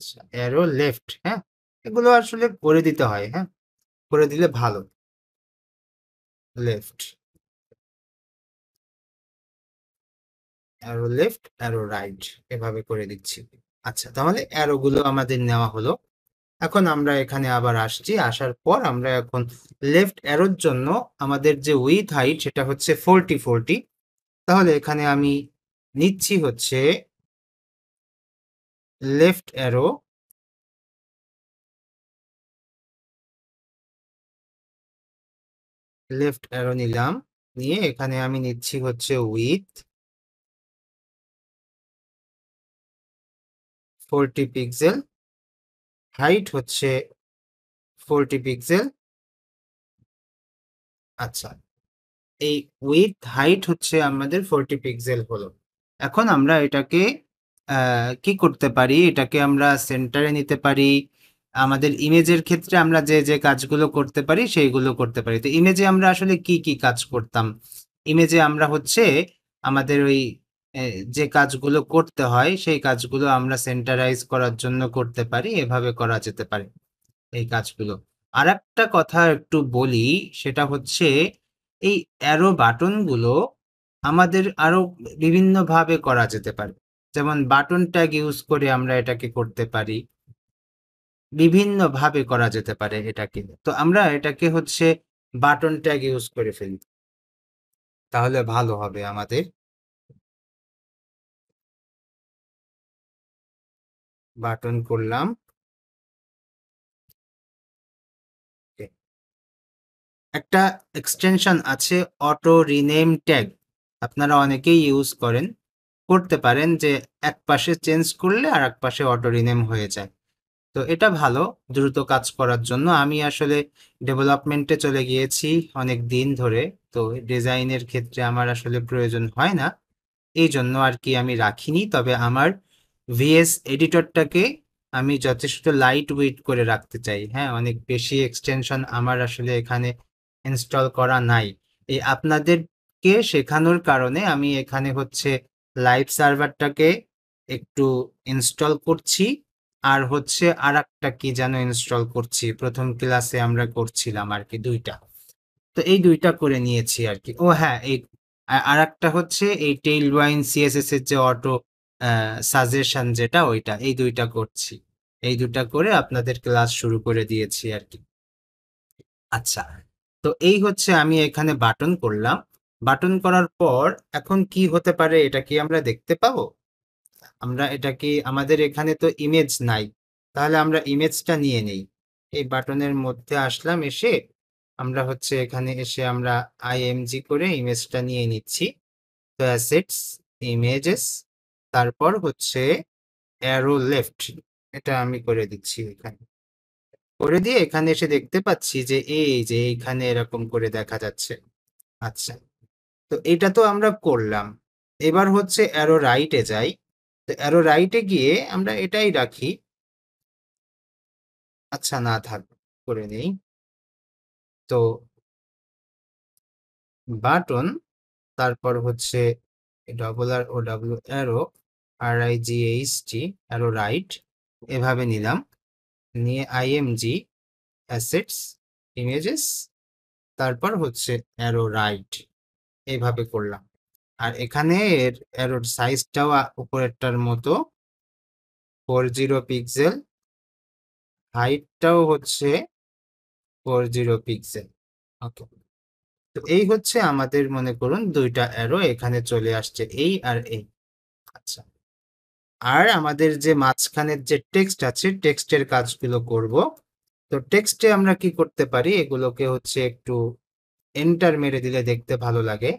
আচ্ছা, অ্যারো লেফট, হ্যাঁ, এগুলো আসলে করে দিতে হয়, হ্যাঁ, করে দিলে ভালো। Left, arrow left, arrow right, এভাবে করে দিচ্ছি। আচ্ছা, তাহলে অ্যারো গুলো আমাদের নেওয়া হলো। এখন আমরা এখানে আবার আসছি, আসার পর আমরা এখন লেফট অ্যারোর জন্য আমাদের যে উইথ হাইট সেটা হচ্ছে 40 তাহলে এখানে আমি নিচ্ছি হচ্ছে লেফট অ্যারো, লেফট অ্যারো নিলাম, নিয়ে এখানে আমি নিচ্ছি হচ্ছে উইথ 40 পিক্সেল, হাইট হচ্ছে 40 পিক্সেল। আচ্ছা, এই উইথ হাইট হচ্ছে আমাদের 40 পিক্সেল হলো। এখন আমরা এটাকে কি করতে পারি, এটাকে আমরা সেন্টারে নিতে পারি। আমাদের ইমেজের ক্ষেত্রে আমরা যে যে কাজগুলো করতে পারি সেইগুলো করতে পারি। তো ইমেজে আমরা আসলে কি কি কাজ করতাম? ইমেজে আমরা হচ্ছে আমাদের ওই যে কাজগুলো করতে হয় সেই কাজগুলো আমরা সেন্টারাইজ করার জন্য করতে পারি, এভাবে করা যেতে পারে এই কাজগুলো। আর একটা কথা একটু বলি, সেটা হচ্ছে এই অ্যারো বাটনগুলো আমাদের আরো বিভিন্নভাবে করা যেতে পারে। যেমন বাটন ট্যাগ ইউজ করে আমরা এটাকে করতে পারি, বিভিন্নভাবে করা যেতে পারে এটাকে। তো আমরা এটাকে হচ্ছে বাটন ট্যাগ ইউজ করে ফেলি, তাহলে ভালো হবে আমাদের। বাটন করলাম। Okay. একটা এক্সটেনশন আছে অটো রিনেম ট্যাগ, আপনারা অনেকেই ইউজ করেন, করতে পারেন যে এক পাশে চেঞ্জ করলে আর এক পাশে অটো রিনেম হয়ে যায়। তো এটা ভালো দ্রুত কাজ করার জন্য। আমি আসলে ডেভেলপমেন্টে চলে গিয়েছি অনেক দিন ধরে, তো ডিজাইনের ক্ষেত্রে আমার আসলে প্রয়োজন হয় না, এই জন্য আর কি আমি রাখিনি। তবে আমার ভিএস এডিটরটাকে আমি যথেষ্ট লাইট ওয়েট করে রাখতে চাই। হ্যাঁ, অনেক বেশি এক্সটেনশন আমার আসলে এখানে ইনস্টল করা নাই। এই আপনাদেরকে শেখানোর কারণে আমি এখানে হচ্ছে লাইভ সার্ভারটাকে একটু ইনস্টল করছি, আর হচ্ছে আর একটা কি যেন ইনস্টল করছি, প্রথম ক্লাসে আমরা করছিলাম আর কি দুইটা। তো এই দুইটা করে নিয়েছি আর কি। ও হ্যাঁ, এই আর একটা হচ্ছে এই টেইলওয়াইন সিএসএস এর যে অটো সাজেশন যেটা, ওইটা, এই দুইটা করছি। এই দুটা করে আপনাদের ক্লাস শুরু করে দিয়েছি আর কি। আচ্ছা, তো এই হচ্ছে আমি এখানে বাটন করলাম। বাটন করার পর এখন কি হতে পারে এটা কি আমরা দেখতে পাবো? আমরা এটা কি, আমাদের এখানে তো ইমেজ নাই, তাহলে আমরা ইমেজটা নিয়ে নেই। এই বাটনের মধ্যে আসলাম, এসে আমরা হচ্ছে এখানে এসে আমরা আইএমজি করে ইমেজটা নিয়ে নিচ্ছি। তো অ্যাসেটস, ইমেজেস, তারপর হচ্ছে অ্যারো লেফট, এটা আমি করে দিচ্ছি এখানে। করে দিয়ে এখানে এসে দেখতে পাচ্ছি যে এই যে এইখানে এরকম করে দেখা যাচ্ছে। আচ্ছা, তো এটা তো আমরা করলাম। এবার হচ্ছে অ্যারো রাইটে যাই। তো অ্যারো রাইটে গিয়ে আমরা এটাই রাখি। আচ্ছা, না থাক, করে নেই। তো বাটন, তারপর হচ্ছে double R O W arrow, R I G H T, arrow right, এভাবে নিলাম। নিয়ে আইএমজি, অ্যাসেটস, ইমেজেস, তারপর হচ্ছে অ্যারো রাইট, এইভাবে করলাম। আর এখানে এর অ্যারোর সাইজটাও উপরেরটার মতো 40 পিক্সেল, হাইটটাও হচ্ছে 40 পিক্সেল। ওকে, তো এই হচ্ছে আমাদের, মনে করুন দুইটা অ্যারো এখানে চলে আসছে, এই আর এই। আচ্ছা, আর আমাদের যে মাঝখানের যে টেক্সট আছে, টেক্সটের কাজগুলো করব। তো টেক্সটে আমরা কি করতে পারি, এগুলোকে হচ্ছে একটু এন্টার মেরে দিলে দেখতে ভালো লাগে।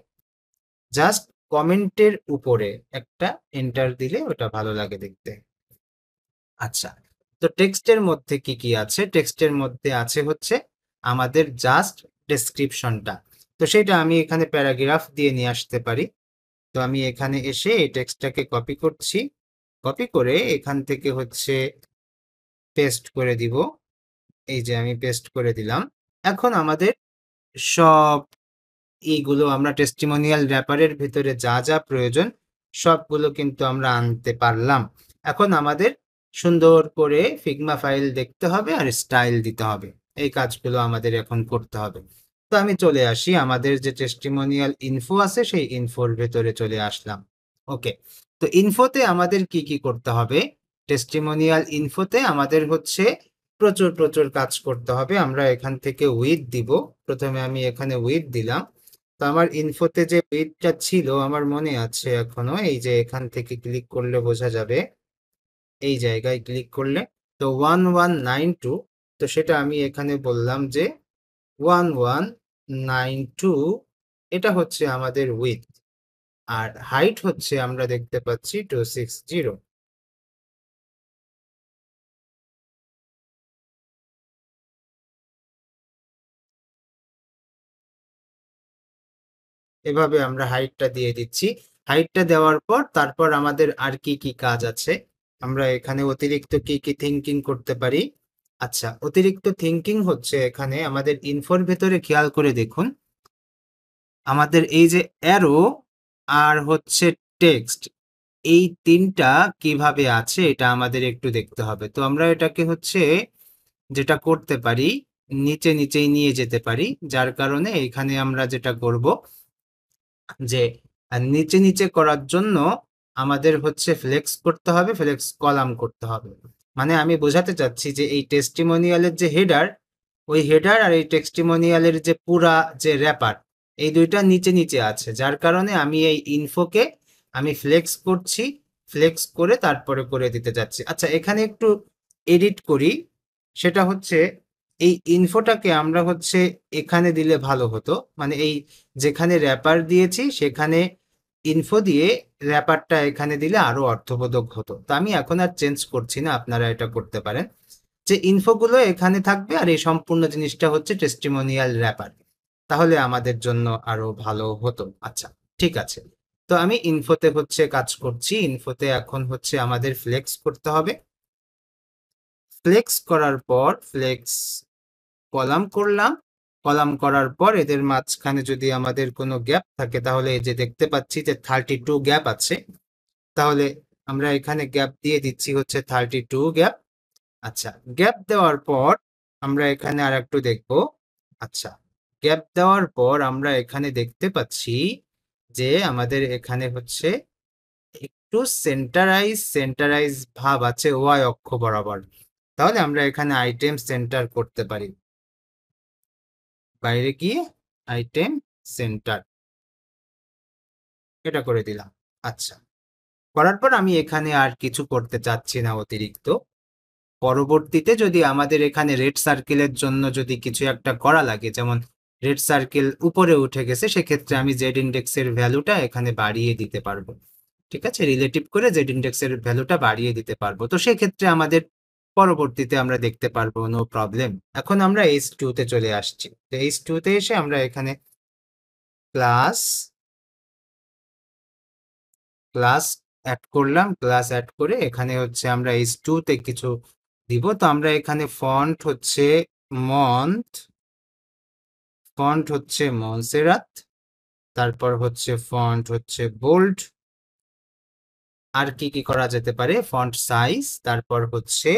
জাস্ট কমেন্টের উপরে একটা এন্টার দিলে ওটা ভালো লাগে দেখতে। আচ্ছা, তো টেক্সটের মধ্যে কি কি আছে? টেক্সটের মধ্যে আছে হচ্ছে আমাদের জাস্ট ডেসক্রিপশনটা। তো সেটা আমি এখানে প্যারাগ্রাফ দিয়ে নিয়ে আসতে পারি। তো আমি এখানে এসে এই টেক্সটটাকে কপি করছি, কপি করে এখান থেকে হচ্ছে পেস্ট করে দিব। এই যে আমি পেস্ট করে দিলাম। এখন আমাদের সব এইগুলো আমরা টেস্টিমোনিয়াল র্যাপারের ভিতরে যা যা প্রয়োজন সবগুলো কিন্তু আমরা আনতে পারলাম। এখন আমাদের সুন্দর করে ফিগমা ফাইল দেখতে হবে আর স্টাইল দিতে হবে, এই কাজগুলো আমাদের এখন করতে হবে। তো আমি চলে আসি, আমাদের যে টেস্টিমোনিয়াল ইনফো আছে সেই ইনফোর ভেতরে চলে আসলাম। ওকে, তো ইনফোতে আমাদের কি কি করতে হবে? টেস্টিমোনিয়াল ইনফোতে আমাদের হচ্ছে প্রচুর প্রচুর কাজ করতে হবে। আমরা এখান থেকে উইথ দিব। প্রথমে আমি এখানে উইথ দিলাম। তো আমার ইনফোতে যে পেজটা ছিল আমার মনে আছে এখনো, এই যে এখান থেকে ক্লিক করলে বোঝা যাবে, এই জায়গায় ক্লিক করলে। তো 1192, তো সেটা আমি এখানে বললাম যে 1192 92, এটা হচ্ছে আমাদের উইথ, আর হাইট হচ্ছে আমরা দেখতে পাচ্ছি 260। এভাবে আমরা হাইটটা দিয়ে দিচ্ছি। হাইটটা দেওয়ার পর তারপর আমাদের আর কি কি কাজ আছে, আমরা এখানে অতিরিক্ত কি কি থিঙ্কিং করতে পারি। আচ্ছা, অতিরিক্ত থিঙ্কিং হচ্ছে এখানে আমাদের ইনফোর ভেতরে খেয়াল করে দেখুন, আমাদের এই যে অ্যারো আর হচ্ছে টেক্সট, এই তিনটা কিভাবে আছে এটা আমাদের একটু দেখতে হবে। তো আমরা এটাকে হচ্ছে যেটা করতে পারি, নিচে নিচেই নিয়ে যেতে পারি, যার কারণে এখানে আমরা যেটা করব যে নিচে নিচে করার জন্য আমাদের হচ্ছে ফ্লেক্স করতে হবে, ফ্লেক্স কলাম করতে হবে। মানে আমি বোঝাতে চাচ্ছি যে এই টেস্টিমোনিয়ালের যে হেডার, ওই হেডার আর এই টেস্টিমোনিয়ালের যে পুরা যে র্যাপার, এই দুইটা নিচে নিচে আছে, যার কারণে আমি এই ইনফোকে আমি ফ্লেক্স করছি, ফ্লেক্স করে তারপরে করে দিতে যাচ্ছি। আচ্ছা, এখানে একটু এডিট করি, সেটা হচ্ছে এই ইনফোটাকে আমরা হচ্ছে এখানে দিলে ভালো হতো, মানে এই যেখানে র্যাপার দিয়েছি সেখানে ইনফো দিয়ে র্যাপারটা এখানে দিলে আরো অর্থবোধক হতো। তো আমি এখন আর চেঞ্জ করছি না, আপনারা এটা করতে পারেন যে ইনফোগুলো এখানে থাকবে আর এই সম্পূর্ণ জিনিসটা হচ্ছে টেস্টিমোনিয়াল র্যাপার, তাহলে আমাদের জন্য আরো ভালো হতো। আচ্ছা, ঠিক আছে। তো আমি ইনফোতে হচ্ছে কাজ করছি, ইনফোতে এখন হচ্ছে আমাদের ফ্লেক্স করতে হবে। ফ্লেক্স করার পর ফ্লেক্স কলাম করলাম, কলাম করার পর এদের মাঝখানে যদি আমাদের কোনো গ্যাপ থাকে, তাহলে এই যে দেখতে পাচ্ছি যে 32 গ্যাপ আছে, তাহলে আমরা এখানে গ্যাপ দিয়ে দিচ্ছি হচ্ছে 32 গ্যাপ। আচ্ছা, গ্যাপ দেওয়ার পর আমরা এখানে আর একটু দেখব। আচ্ছা, গ্যাপ দেওয়ার পর আমরা এখানে দেখতে পাচ্ছি যে আমাদের এখানে হচ্ছে একটু সেন্টারাইজ ভাব আছে ওয়াই অক্ষ বরাবর, তাহলে আমরা এখানে আইটেম সেন্টার করতে পারি, বাইরে গিয়ে আইটেম সেন্টার, এটা করে দিলাম। আচ্ছা, করার পর আমি এখানে আর কিছু করতে চাচ্ছি না অতিরিক্ত। পরবর্তীতে যদি আমাদের এখানে রেড সার্কেলের জন্য যদি কিছু একটা করা লাগে, যেমন রেড সার্কেল উপরে উঠে গেছে, সেক্ষেত্রে আমি জেড ইন্ডেক্সের ভ্যালুটা এখানে বাড়িয়ে দিতে পারবো। ঠিক আছে, রিলেটিভ করে জেড ইন্ডেক্সের ভ্যালুটা বাড়িয়ে দিতে পারবো, তো সেক্ষেত্রে আমাদের পরবর্তীতে আমরা দেখতে পারবো, নো প্রবলেম। এখন আমরা H2 তে চলে আসছি। তো H2 তে এসে আমরা এখানে ক্লাস ক্লাস অ্যাড করলাম, ক্লাস অ্যাড করে এখানে হচ্ছে আমরা H2 তে কিছু দিব। তো আমরা এখানে ফন্ট হচ্ছে মন্থ, ফন্ট হচ্ছে মনসেরাত, তারপর হচ্ছে ফন্ট হচ্ছে বোল্ড, আর কি কি করা যেতে পারে, ফন্ট সাইজ, তারপর হচ্ছে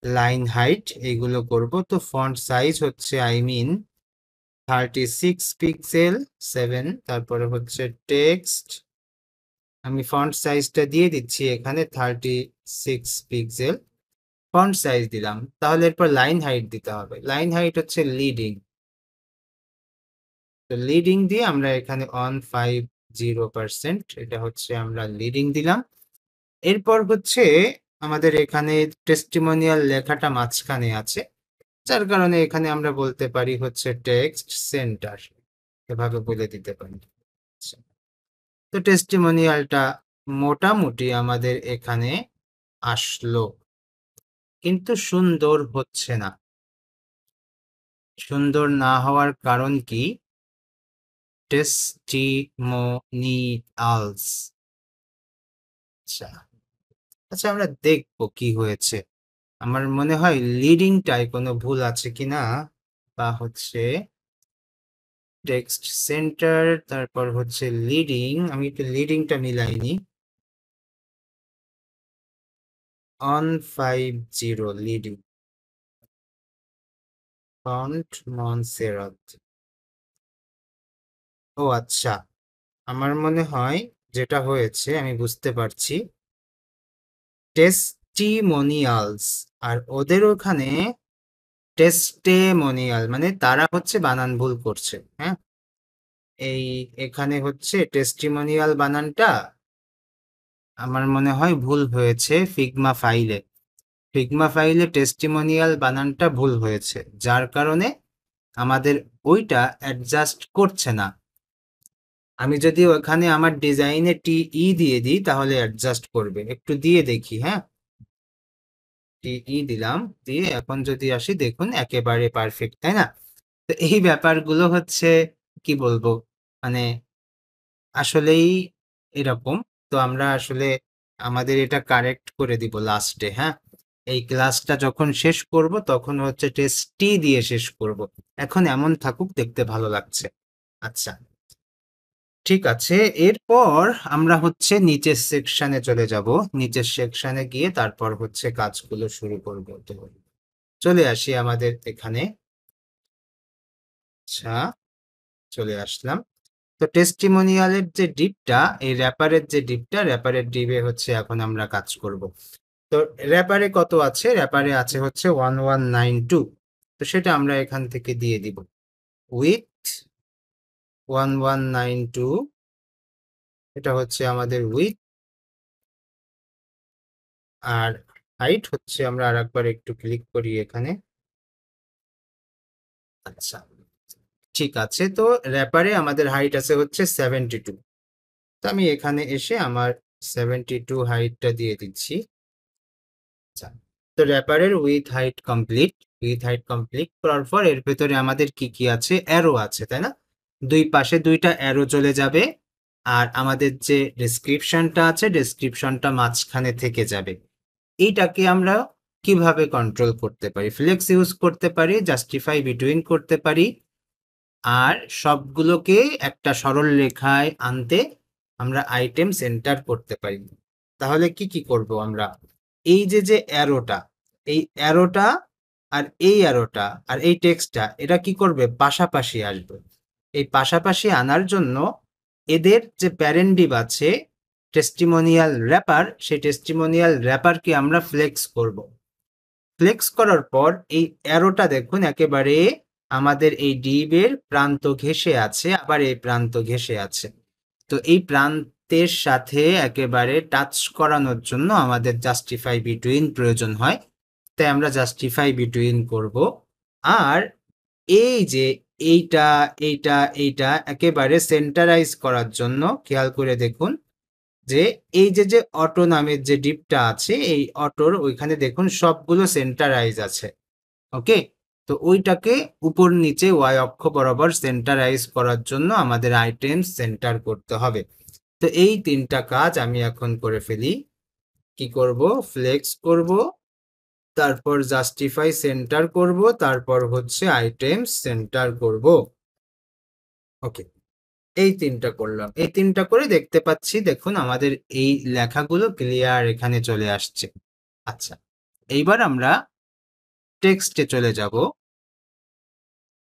লাইন হাইট, এইগুলো করব। তো ফন্ট সাইজ হচ্ছে 36 পিক্সেল 7, তারপরে হচ্ছে টেক্সট, আমি ফন্ট সাইজটা দিয়ে দিচ্ছি এখানে 36 পিক্সেল, ফন্ট সাইজ দিলাম। তাহলে এরপর লাইন হাইট দিতে হবে, লাইন হাইট হচ্ছে লিডিং, তো লিডিং দিয়ে আমরা এখানে 150%, এটা হচ্ছে আমরা লিডিং দিলাম। এরপর হচ্ছে আমাদের এখানে টেস্টিমোনিয়াল লেখাটা মাঝখানে আছে, যার কারণে এখানে আমরা বলতে পারি হচ্ছে টেক্সট সেন্টার, এভাবে বলে দিতে পারি। আচ্ছা, তো টেস্টিমোনিয়ালটা মোটামুটি আমাদের এখানে আসলো, কিন্তু সুন্দর হচ্ছে না। সুন্দর না হওয়ার কারণ কি? টেস্টিমোনিয়ালস। আচ্ছা, আচ্ছা, আমরা দেখবো কি হয়েছে। আমার মনে হয় লিডিংটায় কোনো ভুল আছে কিনা, বা হচ্ছে টেক্সট সেন্টার, তারপর হচ্ছে লিডিং, আমি একটু লিডিংটা মিলাইনি। 150 লিডিং, ফন্ট মনসেরাত। ও আচ্ছা, আমার মনে হয় যেটা হয়েছে আমি বুঝতে পারছি, টেস্টিমোনিয়ালস, আর ওদের ওখানে টেস্টেমোনিয়াল, মানে তারা হচ্ছে বানান ভুল করছে। হ্যাঁ, এই এখানে হচ্ছে টেস্টিমোনিয়াল বানানটা আমার মনে হয় ভুল হয়েছে ফিগমা ফাইলে, ফিগমা ফাইলে টেস্টিমোনিয়াল বানানটা ভুল হয়েছে, যার কারণে আমাদের ওইটা অ্যাডজাস্ট করছে না। আমি যদি ওখানে আমার ডিজাইনে টিই দিয়ে দিই তাহলে অ্যাডজাস্ট করবে। একটু দিয়ে দেখি, হ্যাঁ, টিই দিলাম, দিয়ে এখন যদি আসি দেখুন একেবারে পারফেক্ট, তাই না? তো এই ব্যাপারগুলো হচ্ছে কি বলবো, মানে আসলেই এরকম। তো আমরা আসলে আমাদের এটা কারেক্ট করে দিব লাস্টে, হ্যাঁ, এই ক্লাসটা যখন শেষ করব তখন হচ্ছে টেস্ট টি দিয়ে শেষ করব। এখন এমন থাকুক, দেখতে ভালো লাগছে। আচ্ছা, ঠিক আছে। এরপর আমরা হচ্ছে নিচের সেকশনে চলে যাব। নিচের সেকশনে গিয়ে তারপর হচ্ছে কাজগুলো শুরু করব। তো চলে আসি আমাদের এখানে। আচ্ছা, চলে আসলাম। তো টেস্টিমোনিয়ালের যে ডিপটা, এই র্যাপারের যে ডিপটা, র্যাপারের ডিপে হচ্ছে এখন আমরা কাজ করব। তো র্যাপারে কত আছে? র্যাপারে আছে হচ্ছে 1192। তো সেটা আমরা এখান থেকে দিয়ে দিব উইথ 1192। এটা হচ্ছে আমাদের উইথ, আর হাইট হচ্ছে, আমরা আরেকবার একটু ক্লিক করি এখানে। আচ্ছা, ঠিক আছে। তো র্যাপারে আমাদের হাইট আছে হচ্ছে 72। তো আমি এখানে এসে আমার 72 হাইটটা দিয়ে দিচ্ছি। আচ্ছা, তো র্যাপারের with height complete. With height complete করার পর এর ভেতরে আমাদের কি কি আছে? অ্যারো আছে, তাই না? দুই পাশে দুইটা অ্যারো চলে যাবে, আর আমাদের যে ডেসক্রিপশনটা আছে, ডেসক্রিপশনটা মাঝখানে থেকে যাবে। এইটাকে আমরা কিভাবে কন্ট্রোল করতে পারি? ফ্লেক্স ইউজ করতে পারি, জাস্টিফাই বিটুইন করতে পারি, আর সবগুলোকে একটা সরল রেখায় আনতে আমরা আইটেম সেন্টার করতে পারি। তাহলে কি কি করব আমরা? এই যে যে অ্যারোটা, এই অ্যারোটা আর এই অ্যারোটা আর এই টেক্সটটা, এটা কি করবে? পাশাপাশি আসবে। এই পাশাপাশি আনার জন্য এদের যে প্যারেন্ট ডিভ আছে, টেস্টিমোনিয়াল র্যাপার, সেই টেস্টিমোনিয়াল র্যাপারকে আমরা ফ্লেক্স করব। ফ্লেক্স করার পর এই অ্যারোটা দেখুন একেবারে আমাদের এই ডিবের প্রান্ত ঘেঁষে আছে, আবার এই প্রান্ত ঘেঁষে আছে। তো এই প্রান্তের সাথে একেবারে টাচ করানোর জন্য আমাদের জাস্টিফাই বিটুইন প্রয়োজন হয়। তাই আমরা জাস্টিফাই বিটুইন করব। আর এই যে এইটা এইটা এইটা একেবারে সেন্টারাইজ করার জন্য খেয়াল করে দেখুন যে এই যে যে অটো নামের যে ডিপটা আছে, এই অটোর ওইখানে দেখুন সবগুলো সেন্টারাইজ আছে। ওকে, তো ওইটাকে উপর নিচে ওয়াই অক্ষ বরাবর সেন্টারাইজ করার জন্য আমাদের আইটেম সেন্টার করতে হবে। তো এই তিনটা কাজ আমি এখন করে ফেলি। কি করব? ফ্লেক্স করব, তারপর জাস্টিফাই সেন্টার করব, তারপর হচ্ছে আইটেম সেন্টার করব। ওকে, এই তিনটা করলাম। এই তিনটা করে দেখতে পাচ্ছি, দেখুন আমাদের এই লেখাগুলো ক্লিয়ার এখানে চলে আসছে। আচ্ছা, এইবার আমরা টেক্সটে চলে যাব।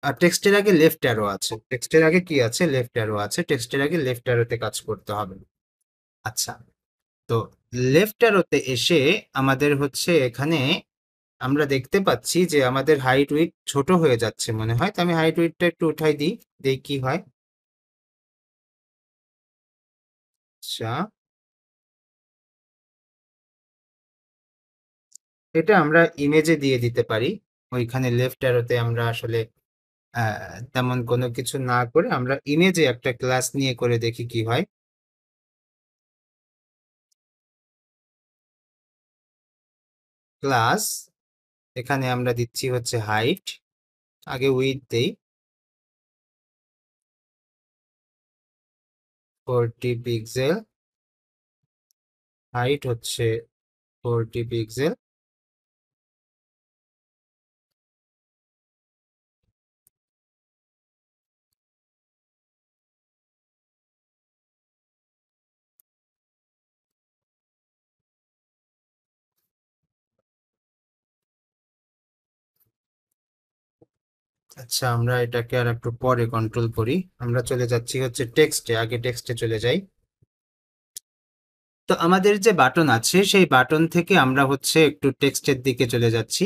আর টেক্সটের আগে লেফট অ্যারো আছে। টেক্সটের আগে কি আছে? লেফট অ্যারো আছে। টেক্সটের আগে লেফট অ্যারোতে কাজ করতে হবে। আচ্ছা, তো লেফট অ্যারোতে এসে আমাদের হচ্ছে এখানে আমরা দেখতে পাচ্ছি যে আমাদের হাইট উইডথ ছোট হয়ে যাচ্ছে মনে হয়। তো আমি হাইট উইডথটা একটু উঠাই দিই, দেখি কি হয়। আচ্ছা, এটা আমরা ইমেজে দিয়ে দিতে পারি। ওইখানে লেফট অ্যারোতে আমরা আসলে তেমন কোনো কিছু না করে আমরা ইমেজে একটা ক্লাস নিয়ে করে দেখি কি হয়। ক্লাস, এখানে আমরা দিচ্ছি হচ্ছে হাইট, আগে উইডথ দেই 40 পিক্সেল, হাইট হচ্ছে 40 পিক্সেল। আচ্ছা, আমরা এটাকে আর একটু পরে কন্ট্রোল করি। আমরা চলে যাচ্ছি হচ্ছে টেক্সটে, আগে টেক্সটে চলে যাই। তো আমাদের যে বাটন আছে সেই বাটন থেকে আমরা হচ্ছে একটু টেক্সটের দিকে চলে যাচ্ছি।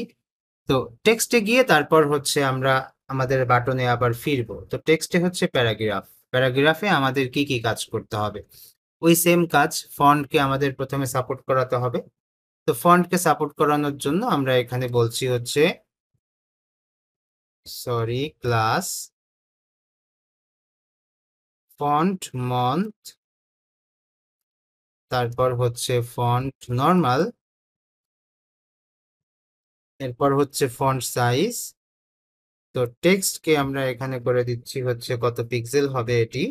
তো টেক্সটে গিয়ে তারপর হচ্ছে আমরা আমাদের বাটনে আবার ফিরবো। তো টেক্সটে হচ্ছে প্যারাগ্রাফ। প্যারাগ্রাফে আমাদের কি কি কাজ করতে হবে? ওই সেম কাজ, ফন্টকে আমাদের প্রথমে সাপোর্ট করাতে হবে। তো ফন্টকে সাপোর্ট করানোর জন্য আমরা এখানে বলছি হচ্ছে সরি ক্লাস ফন্ট মন্থ, তারপর হচ্ছে ফন্ট নর্মাল, এরপর হচ্ছে ফন্ট সাইজ। তো টেক্সটকে আমরা এখানে করে দিচ্ছি হচ্ছে কত পিক্সেল হবে এটি।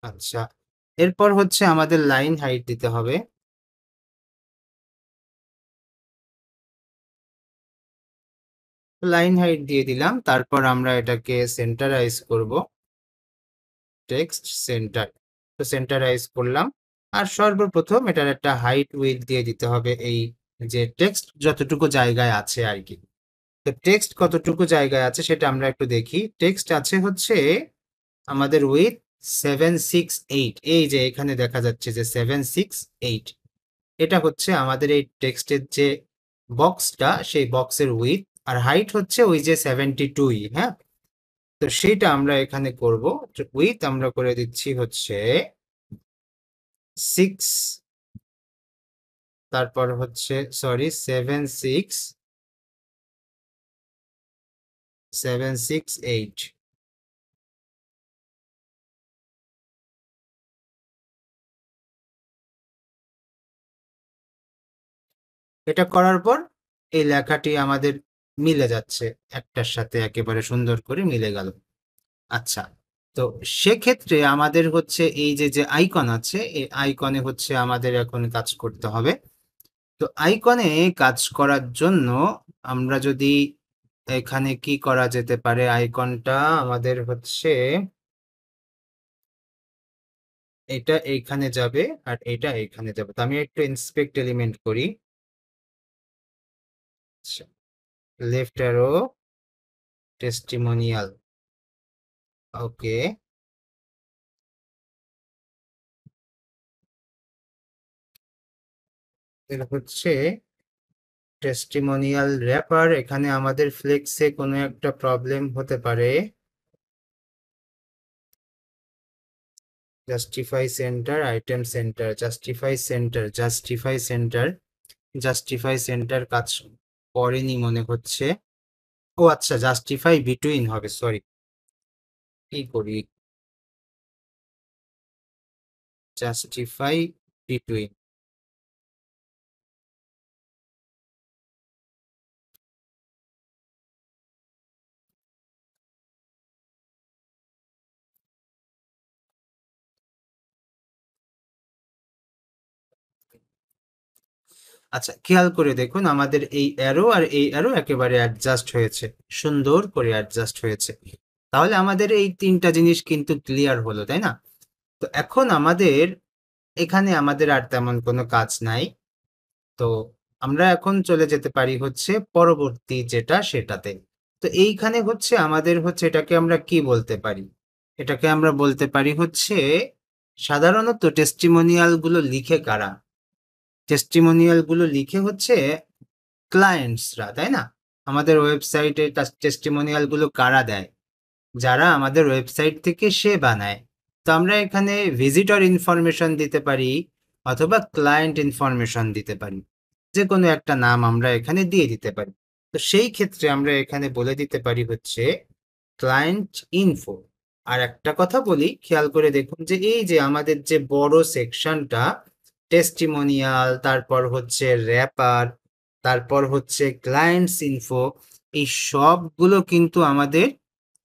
আচ্ছা, এরপর হচ্ছে আমাদের লাইন হাইট দিতে হবে। লাইন হাইট দিয়ে দিলাম, তারপর আমরা এটাকে সেন্টারাইজ করব, টেক্সট সেন্টার। তো সেন্টারাইজ করলাম, আর সর্বপ্রথম এটার একটা হাইট উইডথ দিয়ে দিতে হবে, এই যে টেক্সট যতটুকু জায়গায় আছে আর কি। তো টেক্সট কতটুকু জায়গায় আছে সেটা আমরা একটু দেখি। টেক্সট আছে হচ্ছে আমাদের উইথ 768, এই যে এখানে দেখা যাচ্ছে যে 768, এটা হচ্ছে আমাদের এই টেক্সটের যে বক্সটা, সেই বক্সের উইথ। আর হাইট হচ্ছে ওই যে 72, হ্যাঁ। তো সেইটা আমরা এখানে করব, উইথ আমরা করে দিচ্ছি হচ্ছে 6, তারপর হচ্ছে সরি 768। এটা করার পর এই লেখাটি আমাদের মিলে যাচ্ছে, একটার সাথে একেবারে সুন্দর করে মিলে গেল। আচ্ছা, তো সেক্ষেত্রে আমাদের হচ্ছে এই যে যে আইকন আছে, এই আইকনে হচ্ছে আমাদের এখন কাজ করতে হবে। তো আইকনে কাজ করার জন্য আমরা যদি এখানে কি করা যেতে পারে, আইকনটা আমাদের হচ্ছে এটা এইখানে যাবে আর এটা এইখানে যাবে। তো আমি একটু ইন্সপেক্ট এলিমেন্ট করি। লেফট অ্যারো, টেস্টিমোনিয়াল, ওকে। এটা হচ্ছে টেস্টিমোনিয়াল র্যাপার। এখানে আমাদের ফ্লেক্সে কোনো একটা প্রবলেম হতে পারে। Justify centre, item centre, justify centre, justify centre, justify centre কাজ করেনি মনে হচ্ছে। ও আচ্ছা, জাস্টিফাই বিটুইন হবে, সরি। কি করি, জাস্টিফাই বিটুইন। আচ্ছা, খেয়াল করে দেখুন আমাদের এই অ্যারো আর এই অ্যারো একেবারে অ্যাডজাস্ট হয়েছে, সুন্দর করে অ্যাডজাস্ট হয়েছে। তাহলে আমাদের এই তিনটা জিনিস কিন্তু ক্লিয়ার হলো, তাই না? তো এখন আমাদের এখানে আমাদের আর তেমন কোনো কাজ নাই। তো আমরা এখন চলে যেতে পারি হচ্ছে পরবর্তী যেটা সেটাতে। তো এইখানে হচ্ছে আমাদের হচ্ছে এটাকে আমরা কি বলতে পারি, এটাকে আমরা বলতে পারি হচ্ছে সাধারণত টেস্টিমোনিয়াল গুলো লিখে কারা? টেস্টিমোনিয়াল গুলো লিখে হচ্ছে ক্লায়েন্টসরা, তাই না? আমাদের ওয়েবসাইটে টেস্টিমোনিয়াল গুলো কারা দেয়? যারা আমাদের ওয়েবসাইট থেকে সে বানায়। তো আমরা এখানে ভিজিটর ইনফরমেশন দিতে পারি অথবা ক্লায়েন্ট ইনফরমেশন দিতে পারি, যে কোনো একটা নাম আমরা এখানে দিয়ে দিতে পারি। তো সেই ক্ষেত্রে আমরা এখানে বলে দিতে পারি হচ্ছে ক্লায়েন্ট ইনফো। আর একটা কথা বলি, খেয়াল করে দেখুন যে এই যে আমাদের যে বড় সেকশনটা, টেস্টিমোনিয়াল, তারপর হচ্ছে র্যাপার, তারপর হচ্ছে ক্লায়েন্টস ইনফো, এই সবগুলো কিন্তু আমাদের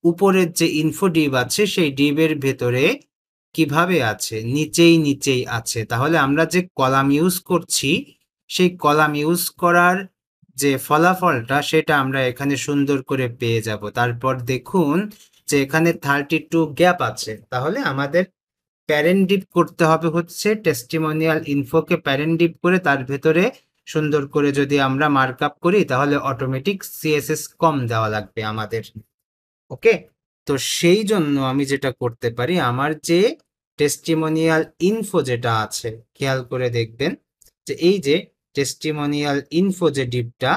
উপরের যে ইনফো ডিভ আছে সেই ডিভের ভেতরে কিভাবে আছে, নিচেই নিচেই আছে। তাহলে আমরা যে কলাম ইউজ করছি, সেই কলাম ইউজ করার যে ফলাফলটা সেটা আমরা এখানে সুন্দর করে পেয়ে যাব। তারপর দেখুন যে এখানে 32 গ্যাপ আছে, তাহলে আমাদের প্যারেন্ট ডিভ করতে হবে হচ্ছে টেস্টিমোনিয়াল ইনফোকে প্যারেন্ট ডিভ করে তার ভেতরে সুন্দর করে যদি আমরা মার্কআপ করি, তাহলে অটোমেটিক সিএসএস কম দেওয়া লাগবে আমাদের। ওকে, তো সেই জন্য আমি যেটা করতে পারি, আমার যে টেস্টিমোনিয়াল ইনফো যেটা আছে, খেয়াল করে দেখবেন যে এই যে টেস্টিমোনিয়াল ইনফো যে ডিভটা,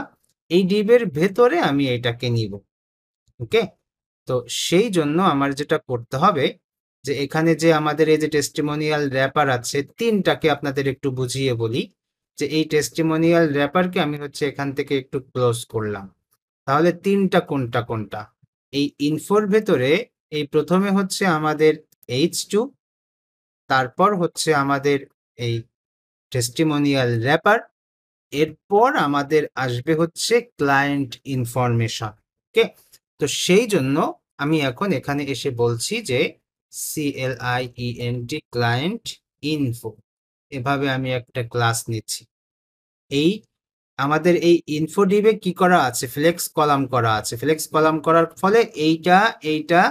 এই ডিভের ভেতরে আমি এটাকে নিব। ওকে, তো সেই জন্য আমার যেটা করতে হবে যে এখানে যে আমাদের এই যে টেস্টিমোনিয়াল র্যাপার আছে, তিনটাকে আপনাদের একটু বুঝিয়ে বলি। যে এই টেস্টিমোনিয়াল র্যাপারকে আমি হচ্ছে এখান থেকে একটু ক্লোজ করলাম। তাহলে ৩টা কোনটা, কোনটা? এই ইনফোর ভেতরে এই প্রথমে হচ্ছে আমাদের H2, তারপর হচ্ছে আমাদের এই টেস্টিমোনিয়াল র্যাপার, এরপর আমাদের আসবে হচ্ছে ক্লায়েন্ট ইনফরমেশন। ওকে? তো সেই জন্য আমি এখন এখানে এসে বলছি যে CLIENT ক্লায়েন্ট ইনফো, এভাবে আমি একটা ক্লাস নিচ্ছি। এই আমাদের এই ইনফো ডিবে কি করা আছে, ফ্লেক্স কলাম করা আছে। ফ্লেক্স কলাম করার ফলে এইটা, এইটা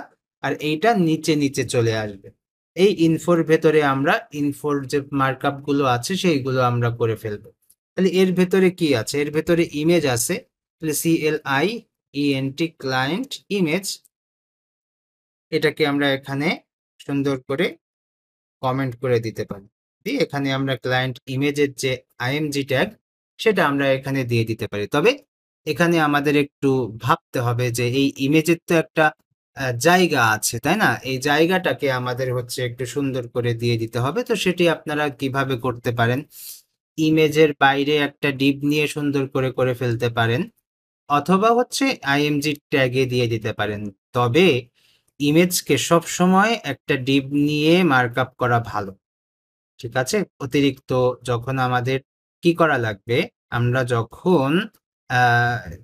আর এইটা নিচে নিচে চলে আসবে। এই ইনফোর ভেতরে আমরা ইনফোর যে মার্কআপ গুলো আছে সেইগুলো আমরা করে ফেলবো। তাহলে এর ভেতরে কি আছে, এর ভেতরে ইমেজ আছে। তাহলে CLIENT ক্লায়েন্ট ইমেজ, এটাকে আমরা এখানে সুন্দর করে কমেন্ট করে দিতে পারি। দিয়ে এখানে আমরা ক্লায়েন্ট ইমেজের যে IMG ট্যাগ সেটা আমরা এখানে দিয়ে দিতে পারি। তবে এখানে আমাদের একটু ভাবতে হবে যে এই ইমেজের তো একটা জায়গা আছে, তাই না? এই জায়গাটাকে আমাদের হচ্ছে একটু সুন্দর করে দিয়ে দিতে হবে। তো সেটি আপনারা কিভাবে করতে পারেন, ইমেজের বাইরে একটা ডিভ নিয়ে সুন্দর করে করে ফেলতে পারেন, অথবা হচ্ছে IMG ট্যাগে দিয়ে দিতে পারেন। তবে ইমেজকে সব সময় একটা ডিভ নিয়ে মার্কআপ করা ভালো। ঠিক আছে? অতিরিক্ত যখন আমাদের কি করা লাগবে, আমরা যখন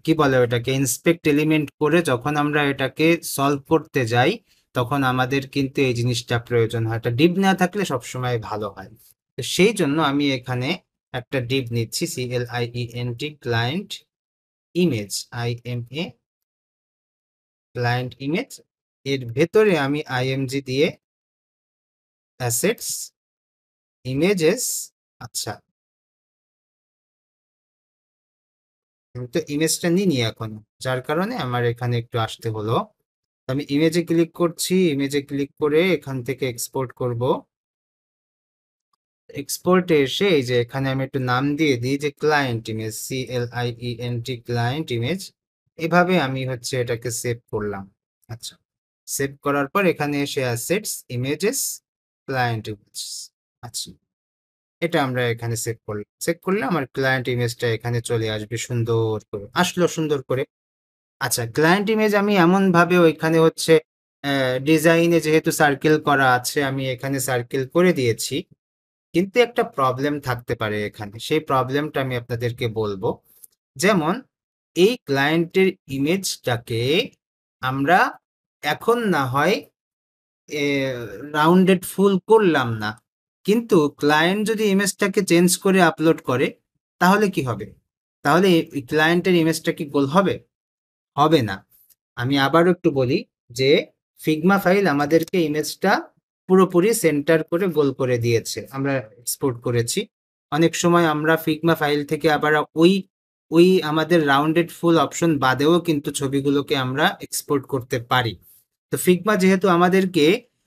কি বলে ওটাকে, ইন্সপেক্ট এলিমেন্ট করে যখন আমরা এটাকে সলভ করতে যাই, তখন আমাদের কিন্তু এই জিনিসটা প্রয়োজন হয়। একটা ডিভ না থাকলে সবসময় ভালো হয়। তো সেই জন্য আমি এখানে একটা ডিভ নিচ্ছি, CLIENT client image, IMA client image. এর ভেতরে আমি IMG দিয়ে অ্যাসেটস ইমেজেস, আচ্ছা আমি তো ইমেজটা নিইনি এখন, যার কারণে আমার এখানে একটু আসতে হলো। আমি ইমেজে ক্লিক করছি, ইমেজে ক্লিক করে এখান থেকে এক্সপোর্ট করব। এক্সপোর্টে এসে এই যে এখানে আমি একটু নাম দিয়ে দিই যে client image, CLIENT client image. এভাবে আমি হচ্ছে এটাকে সেভ করলাম। আচ্ছা, সেভ করার পর এখানে এসে অ্যাসেটস ইমেজেস ক্লায়েন্ট ইমেজ, আচ্ছা এটা আমরা এখানে সেভ করলাম। সেভ করলে আমার ক্লায়েন্ট ইমেজটা এখানে চলে আসবে সুন্দর করে, আসলো সুন্দর করে। আচ্ছা, ক্লায়েন্ট ইমেজ আমি এমন ভাবে ওইখানে হচ্ছে ডিজাইনে যেহেতু সার্কেল করা আছে, আমি এখানে সার্কেল করে দিয়েছি, কিন্তু একটা প্রবলেম থাকতে পারে এখানে। সেই প্রবলেমটা আমি আপনাদেরকে বলবো। যেমন এই ক্লায়েন্টের ইমেজটাকে আমরা এখন না হয় রাউন্ডেড ফুল করলাম না, কিন্তু ক্লায়েন্ট যদি ইমেজটাকে চেঞ্জ করে আপলোড করে তাহলে কি হবে? তাহলে ক্লায়েন্টের ইমেজটা কি গোল হবে? হবে না। আমি আবারও একটু বলি যে ফিগমা ফাইল আমাদেরকে ইমেজটা পুরোপুরি সেন্টার করে গোল করে দিয়েছে, আমরা এক্সপোর্ট করেছি। অনেক সময় আমরা ফিগমা ফাইল থেকে আবার ওই ওই আমাদের রাউন্ডেড ফুল অপশন বাদেও কিন্তু ছবিগুলোকে আমরা এক্সপোর্ট করতে পারি। তো ফিগমা যেহেতু আমাদেরকে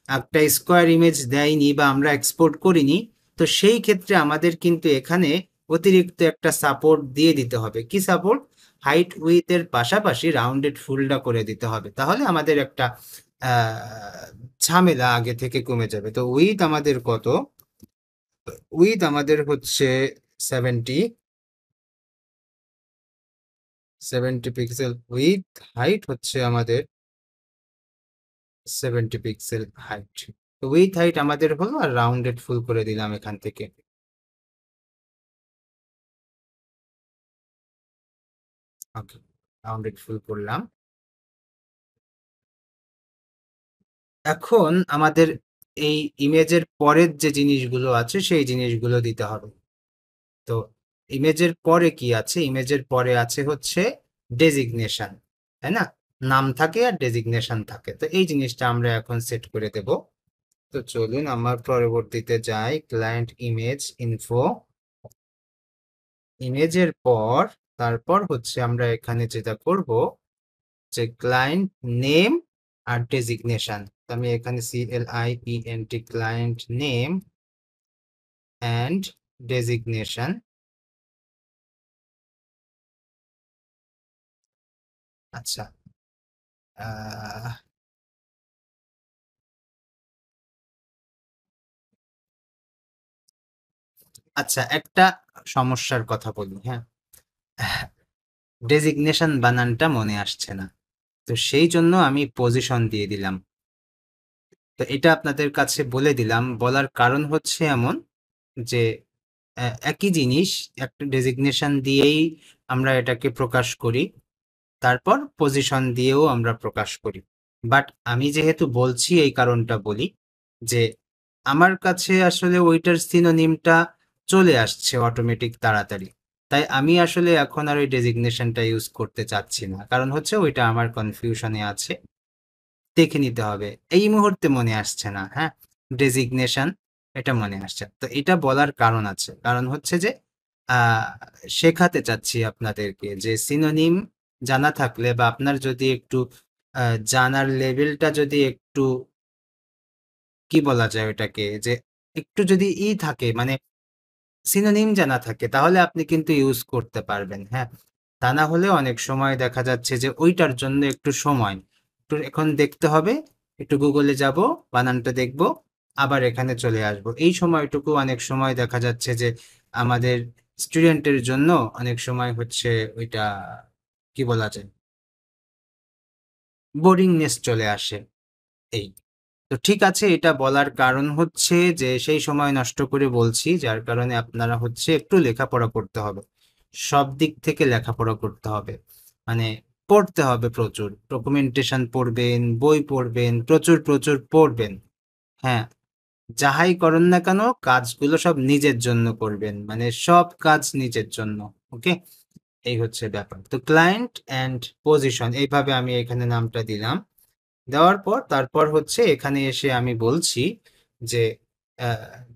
একটা স্কোয়ার ইমেজ দেয়নি বা আমরা এক্সপোর্ট করিনি, তো সেই ক্ষেত্রে আমাদের কিন্তু এখানে অতিরিক্ত একটা সাপোর্ট দিয়ে দিতে হবে। কি সাপোর্ট? হাইট উইথ এর পাশাপাশি রাউন্ডেড ফুলটা করে দিতে হবে, তাহলে আমাদের একটা ঝামেলা আগে থেকে কমে যাবে। তো উইথ আমাদের কত? উইথ আমাদের হচ্ছে 70 70 পিক্সেল উইথ, হাইট হচ্ছে আমাদের 70 পিক্সেল হাইট। তো উইথ হাইট আমাদের হলো, আর রাউন্ডেড ফুল করে দিলাম এখান থেকে। ওকে, রাউন্ডেড ফুল করলাম। এখন আমাদের এই ইমেজের পরের যে জিনিসগুলো আছে সেই জিনিসগুলো দিতে হবে। তো ইমেজের পরে কি আছে? ইমেজের পরে আছে হচ্ছে ডেজিগনেশন, তাই না? নাম থাকে আর ডেজিগনেশন থাকে। তো এই জিনিসটা আমরা এখন সেট করে দেব। তো চলুন আমার পরবর্তীতে যাই, ক্লায়েন্ট ইমেজ ইনফো, ইমেজের পর তারপর হচ্ছে আমরা এখানে যেটা করব যে ক্লায়েন্ট নেম আর ডেজিগনেশন। আমি এখানে CLIENT client name and designation. আচ্ছা, আহ, আচ্ছা একটা সমস্যার কথা বলি। হ্যাঁ, ডেজিগনেশন বানানটা মনে আসছে না, তো সেই জন্য আমি পজিশন দিয়ে দিলাম। তো এটা আপনাদের কাছে বলে দিলাম, বলার কারণ হচ্ছে এমন যে একই জিনিস একটা ডেজিগনেশন দিয়েই আমরা এটাকে প্রকাশ করি, তারপর পজিশন দিয়েও আমরা প্রকাশ করি। বাট আমি যেহেতু বলছি এই কারণটা বলি যে আমার কাছে আসলে ওইটার সিনোনিমটা চলে আসছে অটোমেটিক তাড়াতাড়ি, তাই আমি আসলে এখন আর ওই ডেজিগনেশনটা ইউজ করতে চাচ্ছি না, কারণ হচ্ছে ওইটা আমার কনফিউশনে আছে, দেখে নিতে হবে। এই মুহূর্তে মনে আসছে না। হ্যাঁ, ডেজিগনেশন এটা মনে আসছে, তো এটা বলার কারণ আছে, কারণ হচ্ছে যে শেখাতে চাচ্ছি আপনাদেরকে যে সিনোনিম জানা থাকলে বা আপনার যদি একটু জানার লেভেলটা যদি একটু কি বলা যায় ওটাকে, যে একটু যদি থাকে মানে সিনোনিম জানা থাকে, তাহলে আপনি কিন্তু ইউজ করতে পারবেন। হ্যাঁ, তা না হলে অনেক সময় দেখা যাচ্ছে যে ওইটার জন্য একটু সময় একটু এখন দেখতে হবে, একটু গুগলে যাব, বানানটা দেখব, আবার এখানে চলে আসব। এই সময়টুকু অনেক সময় দেখা যাচ্ছে যে আমাদের স্টুডেন্টের জন্য অনেক সময় হচ্ছে ওইটা কি বলা যায়, বোরিংনেস চলে আসে। এই তো ঠিক আছে, এটা বলার কারণ হচ্ছে যে সেই সময় নষ্ট করে বলছি, যার কারণে আপনারা হচ্ছে একটু লেখাপড়া করতে হবে, সব দিক থেকে লেখাপড়া করতে হবে, মানে পড়তে হবে, প্রচুর ডকুমেন্টেশন পড়বেন, বই পড়বেন, প্রচুর প্রচুর পড়বেন। হ্যাঁ, যাহাই করেন না কেন কাজগুলো সব নিজের জন্য করবেন, মানে সব কাজ নিজের জন্য। ওকে, এই হচ্ছে ব্যাপার। তো ক্লায়েন্ট অ্যান্ড পজিশন এইভাবে আমি এখানে নামটা দিলাম, দেওয়ার পর তারপর হচ্ছে এখানে এসে আমি বলছি যে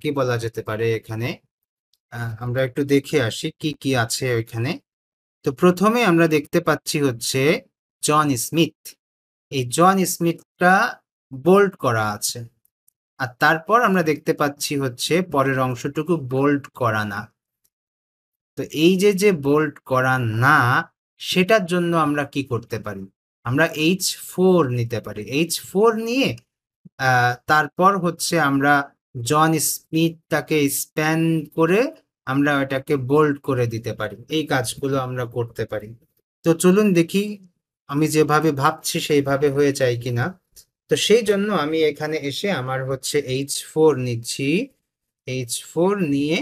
কি বলা যেতে পারে এখানে, আমরা একটু দেখে আসি কি কি আছে ওইখানে। তো প্রথমে আমরা দেখতে পাচ্ছি হচ্ছে জন স্মিথ, এই জন স্মিথটা বোল্ড করা আছে, আর তারপর আমরা দেখতে পাচ্ছি হচ্ছে পরের অংশটুকু বোল্ড করা না। তো এই যে যে বোল্ড করা না, সেটার জন্য আমরা কি করতে পারি, আমরা H4 নিতে পারি। H4 নিয়ে তারপর হচ্ছে আমরা জন স্মিথটাকে স্প্যান করে আমরা ওটাকে বোল্ড করে দিতে পারি, এই কাজগুলো আমরা করতে পারি। তো চলুন দেখি আমি যেভাবে ভাবছি সেইভাবে হয়ে যায় কিনা। তো সেই জন্য আমি এখানে এসে আমার হচ্ছে H4 নিচ্ছি, H4 নিয়ে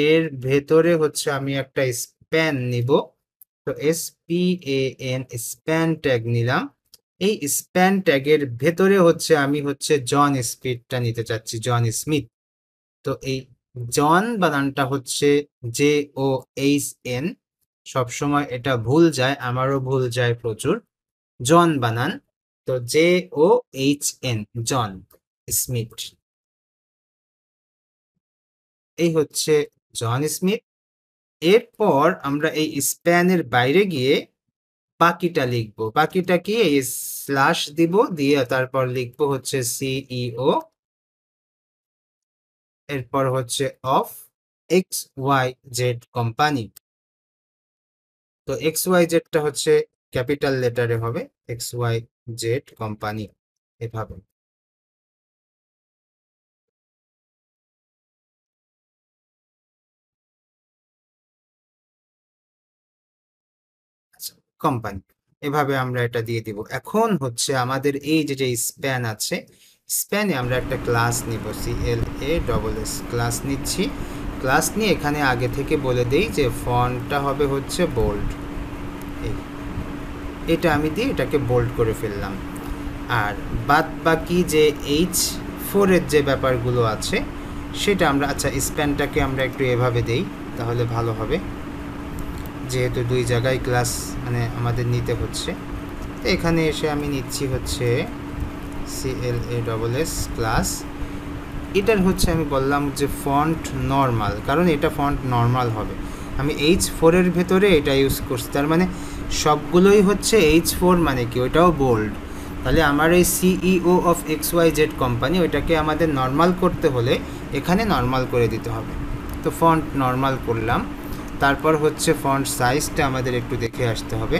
এর ভেতরে হচ্ছে আমি একটা স্প্যান নিব। তো SPAN স্প্যান ট্যাগ নিলাম। এই স্প্যান ট্যাগের ভেতরে হচ্ছে আমি হচ্ছে জন স্মিথটা নিতে চাচ্ছি, জন স্মিথ। তো এই জন বানানটা হচ্ছে JOHN, সবসময় এটা ভুল যায়, আমারও ভুল যায় প্রচুর, জন বানান। তো JOHN, জন স্মিথ, এই হচ্ছে জন স্মিথ। এরপর আমরা এই স্প্যানের বাইরে গিয়ে বাকিটা লিখবো, বাকিটা কি, এই স্ল্যাশ দিব, দিয়ে তারপর লিখবো হচ্ছে CEO, এরপর হচ্ছে অফ XYZ কোম্পানি। তো XYZ টা হচ্ছে ক্যাপিটাল লেটারে হবে, XYZ কোম্পানি, এভাবে। আচ্ছা, কোম্পানি, এভাবে আমরা এটা দিয়ে দিব। এখন হচ্ছে আমাদের এই যে যে স্প্যান আছে, স্প্যানে আমরা একটা ক্লাস নিব, CLASS ক্লাস নিচ্ছি। ক্লাস নিয়ে এখানে আগে থেকে বলে দেই যে ফন্টটা হবে হচ্ছে বোল্ড, এটা আমি দিয়ে এটাকে বোল্ড করে ফেললাম। আর বাদ বাকি যে H4 এর যে ব্যাপারগুলো আছে সেটা আমরা, আচ্ছা স্প্যানটাকে আমরা একটু এভাবে দেই তাহলে ভালো হবে, যেহেতু দুই জায়গায় ক্লাস মানে আমাদের নিতে হচ্ছে। তো এখানে এসে আমি নিচ্ছি হচ্ছে CLASS ক্লাস। এটার হচ্ছে আমি বললাম যে ফন্ট নর্মাল, কারণ এটা ফন্ট নর্মাল হবে। আমি H4 এর ভেতরে এটা ইউজ করছি, তার মানে সবগুলোই হচ্ছে H4, মানে কি ওইটাও বোল্ড। তাহলে আমার এই CEO অফ XYZ কোম্পানি, ওইটাকে আমাদের নর্মাল করতে হলে এখানে নর্মাল করে দিতে হবে। তো ফন্ট নর্মাল করলাম, তারপর হচ্ছে ফন্ট সাইজটা আমাদের একটু দেখে আসতে হবে।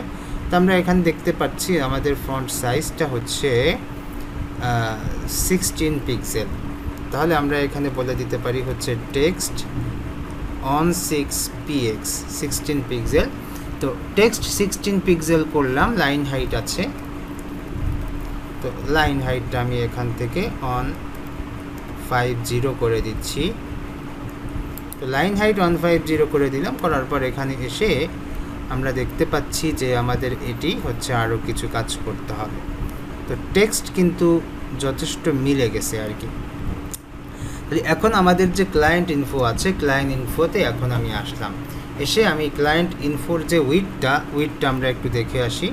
তো আমরা এখানে দেখতে পাচ্ছি আমাদের ফন্ট সাইজটা হচ্ছে 16 পিক্সেল। তাহলে আমরা এখানে বলে দিতে পারি হচ্ছে টেক্সট অন 6px 16 পিক্সেল। তো টেক্সট 16 পিক্সেল করলাম, লাইন হাইট আছে, তো লাইন হাইটটা আমি এখান থেকে অন 50 করে দিচ্ছি। তো লাইন হাইট 150 করে দিলাম, করার পর এখানে এসে আমরা দেখতে পাচ্ছি যে আমাদের এটি হচ্ছে আরও কিছু কাজ করতে হবে। তো টেক্সট কিন্তু যথেষ্ট মিলে গেছে আর কি। এখন আমাদের যে ক্লায়েন্ট ইনফো আছে, ক্লায়েন্ট ইনফোতে এখন আমি আসলাম, এসে আমি ক্লায়েন্ট ইনফোর যে উইডটা আমরা একটু দেখে আসি।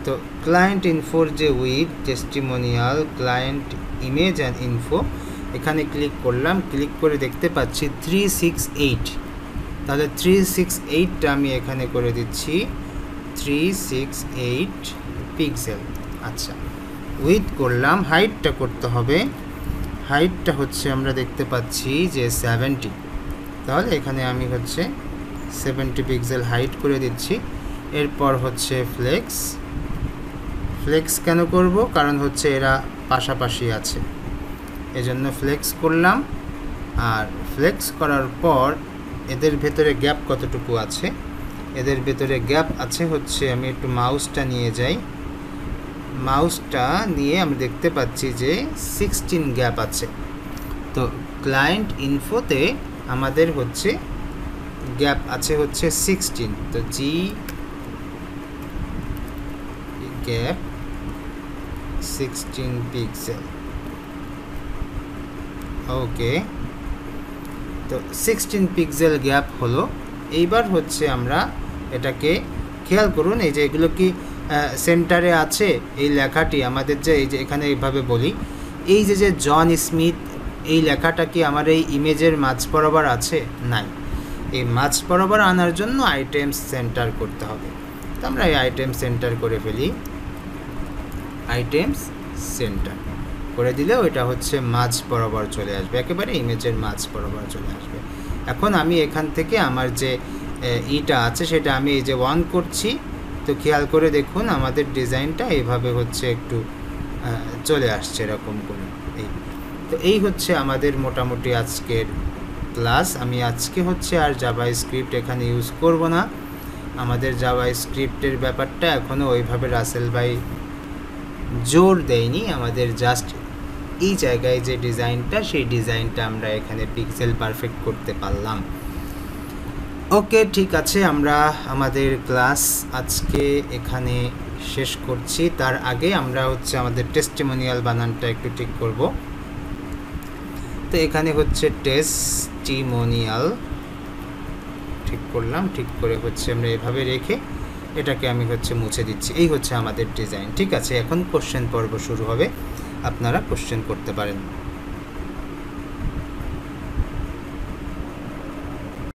তো ক্লায়েন্ট ইনফোর যে weed testimonial client image and info, এখানে ক্লিক করলাম, ক্লিক করে দেখতে পাচ্ছি 368। তাহলে 368টা আমি এখানে করে দিচ্ছি 368 পিক্সেল। আচ্ছা, উইথ করলাম, হাইটটা করতে হবে, হাইটটা হচ্ছে আমরা দেখতে পাচ্ছি যে 70। তাহলে এখানে আমি হচ্ছে 70 পিক্সেল হাইট করে দিচ্ছি। এরপর হচ্ছে ফ্লেক্স কেন করব, কারণ হচ্ছে এরা পাশাপাশি আছে, এজন্য ফ্লেক্স করলাম। আর ফ্লেক্স করার পর এদের ভেতরে গ্যাপ কতটুকু আছে, এদের ভেতরে গ্যাপ আছে হচ্ছে, আমি একটু মাউসটা নিয়ে যাই, মাউসটা নিয়ে আমি দেখতে পাচ্ছি যে 16 গ্যাপ আছে। তো ক্লায়েন্ট ইনফোতে আমাদের হচ্ছে গ্যাপ আছে হচ্ছে 16। তো জি গ্যাপ 16 পিক্সেল, ওকে। তো 16 পিক্সেল গ্যাপ হলো। এইবার হচ্ছে আমরা এটাকে খেয়াল করুন, এই যে এগুলো কি সেন্টারে আছে, এই লেখাটি আমাদের যে এই যে এখানে এইভাবে বলি, এই যে জন স্মিথ এই লেখাটা কি আমার এই ইমেজের মাঝ বরাবর আছে? নাই। এই মাঝ বরাবর আনার জন্য আইটেমস সেন্টার করতে হবে। তো আমরা এই আইটেম সেন্টার করে ফেলি, আইটেমস সেন্টার করে দিলেও এটা হচ্ছে মাঝ বরাবর চলে আসবে, একেবারে ইমেজের মাঝ বরাবর চলে আসবে। এখন আমি এখান থেকে আমার যে ইটা আছে সেটা আমি এই যে অন করছি, তো খেয়াল করে দেখুন আমাদের ডিজাইনটা এইভাবে হচ্ছে একটু চলে আসছে এরকম করে। তো এই হচ্ছে আমাদের মোটামুটি আজকের ক্লাস। আমি আজকে হচ্ছে আর জাভা স্ক্রিপ্ট এখানে ইউজ করব না, আমাদের জাভা স্ক্রিপ্টের ব্যাপারটা এখনও ওইভাবে রাসেল ভাই জোর দেয়নি, আমাদের জাস্ট এই জায়গায় যে ডিজাইনটা, সেই ডিজাইনটা আমরা এখানে পিক্সেল পারফেক্ট করতে পারলাম। ওকে, ঠিক আছে, আমরা আমাদের ক্লাস আজকে এখানে শেষ করছি। তার আগে আমরা হচ্ছে আমাদের টেস্টিমোনিয়াল বানানটা একটু ঠিক করব। তো এখানে হচ্ছে টেস্টিমোনিয়াল ঠিক করলাম, ঠিক করে হচ্ছে আমরা এভাবে রেখে এটাকে আমি হচ্ছে মুছে দিচ্ছি। এই হচ্ছে আমাদের ডিজাইন। ঠিক আছে, এখন কোশ্চেন পর্ব শুরু হবে, আপনারা কোশ্চেন করতে পারেন।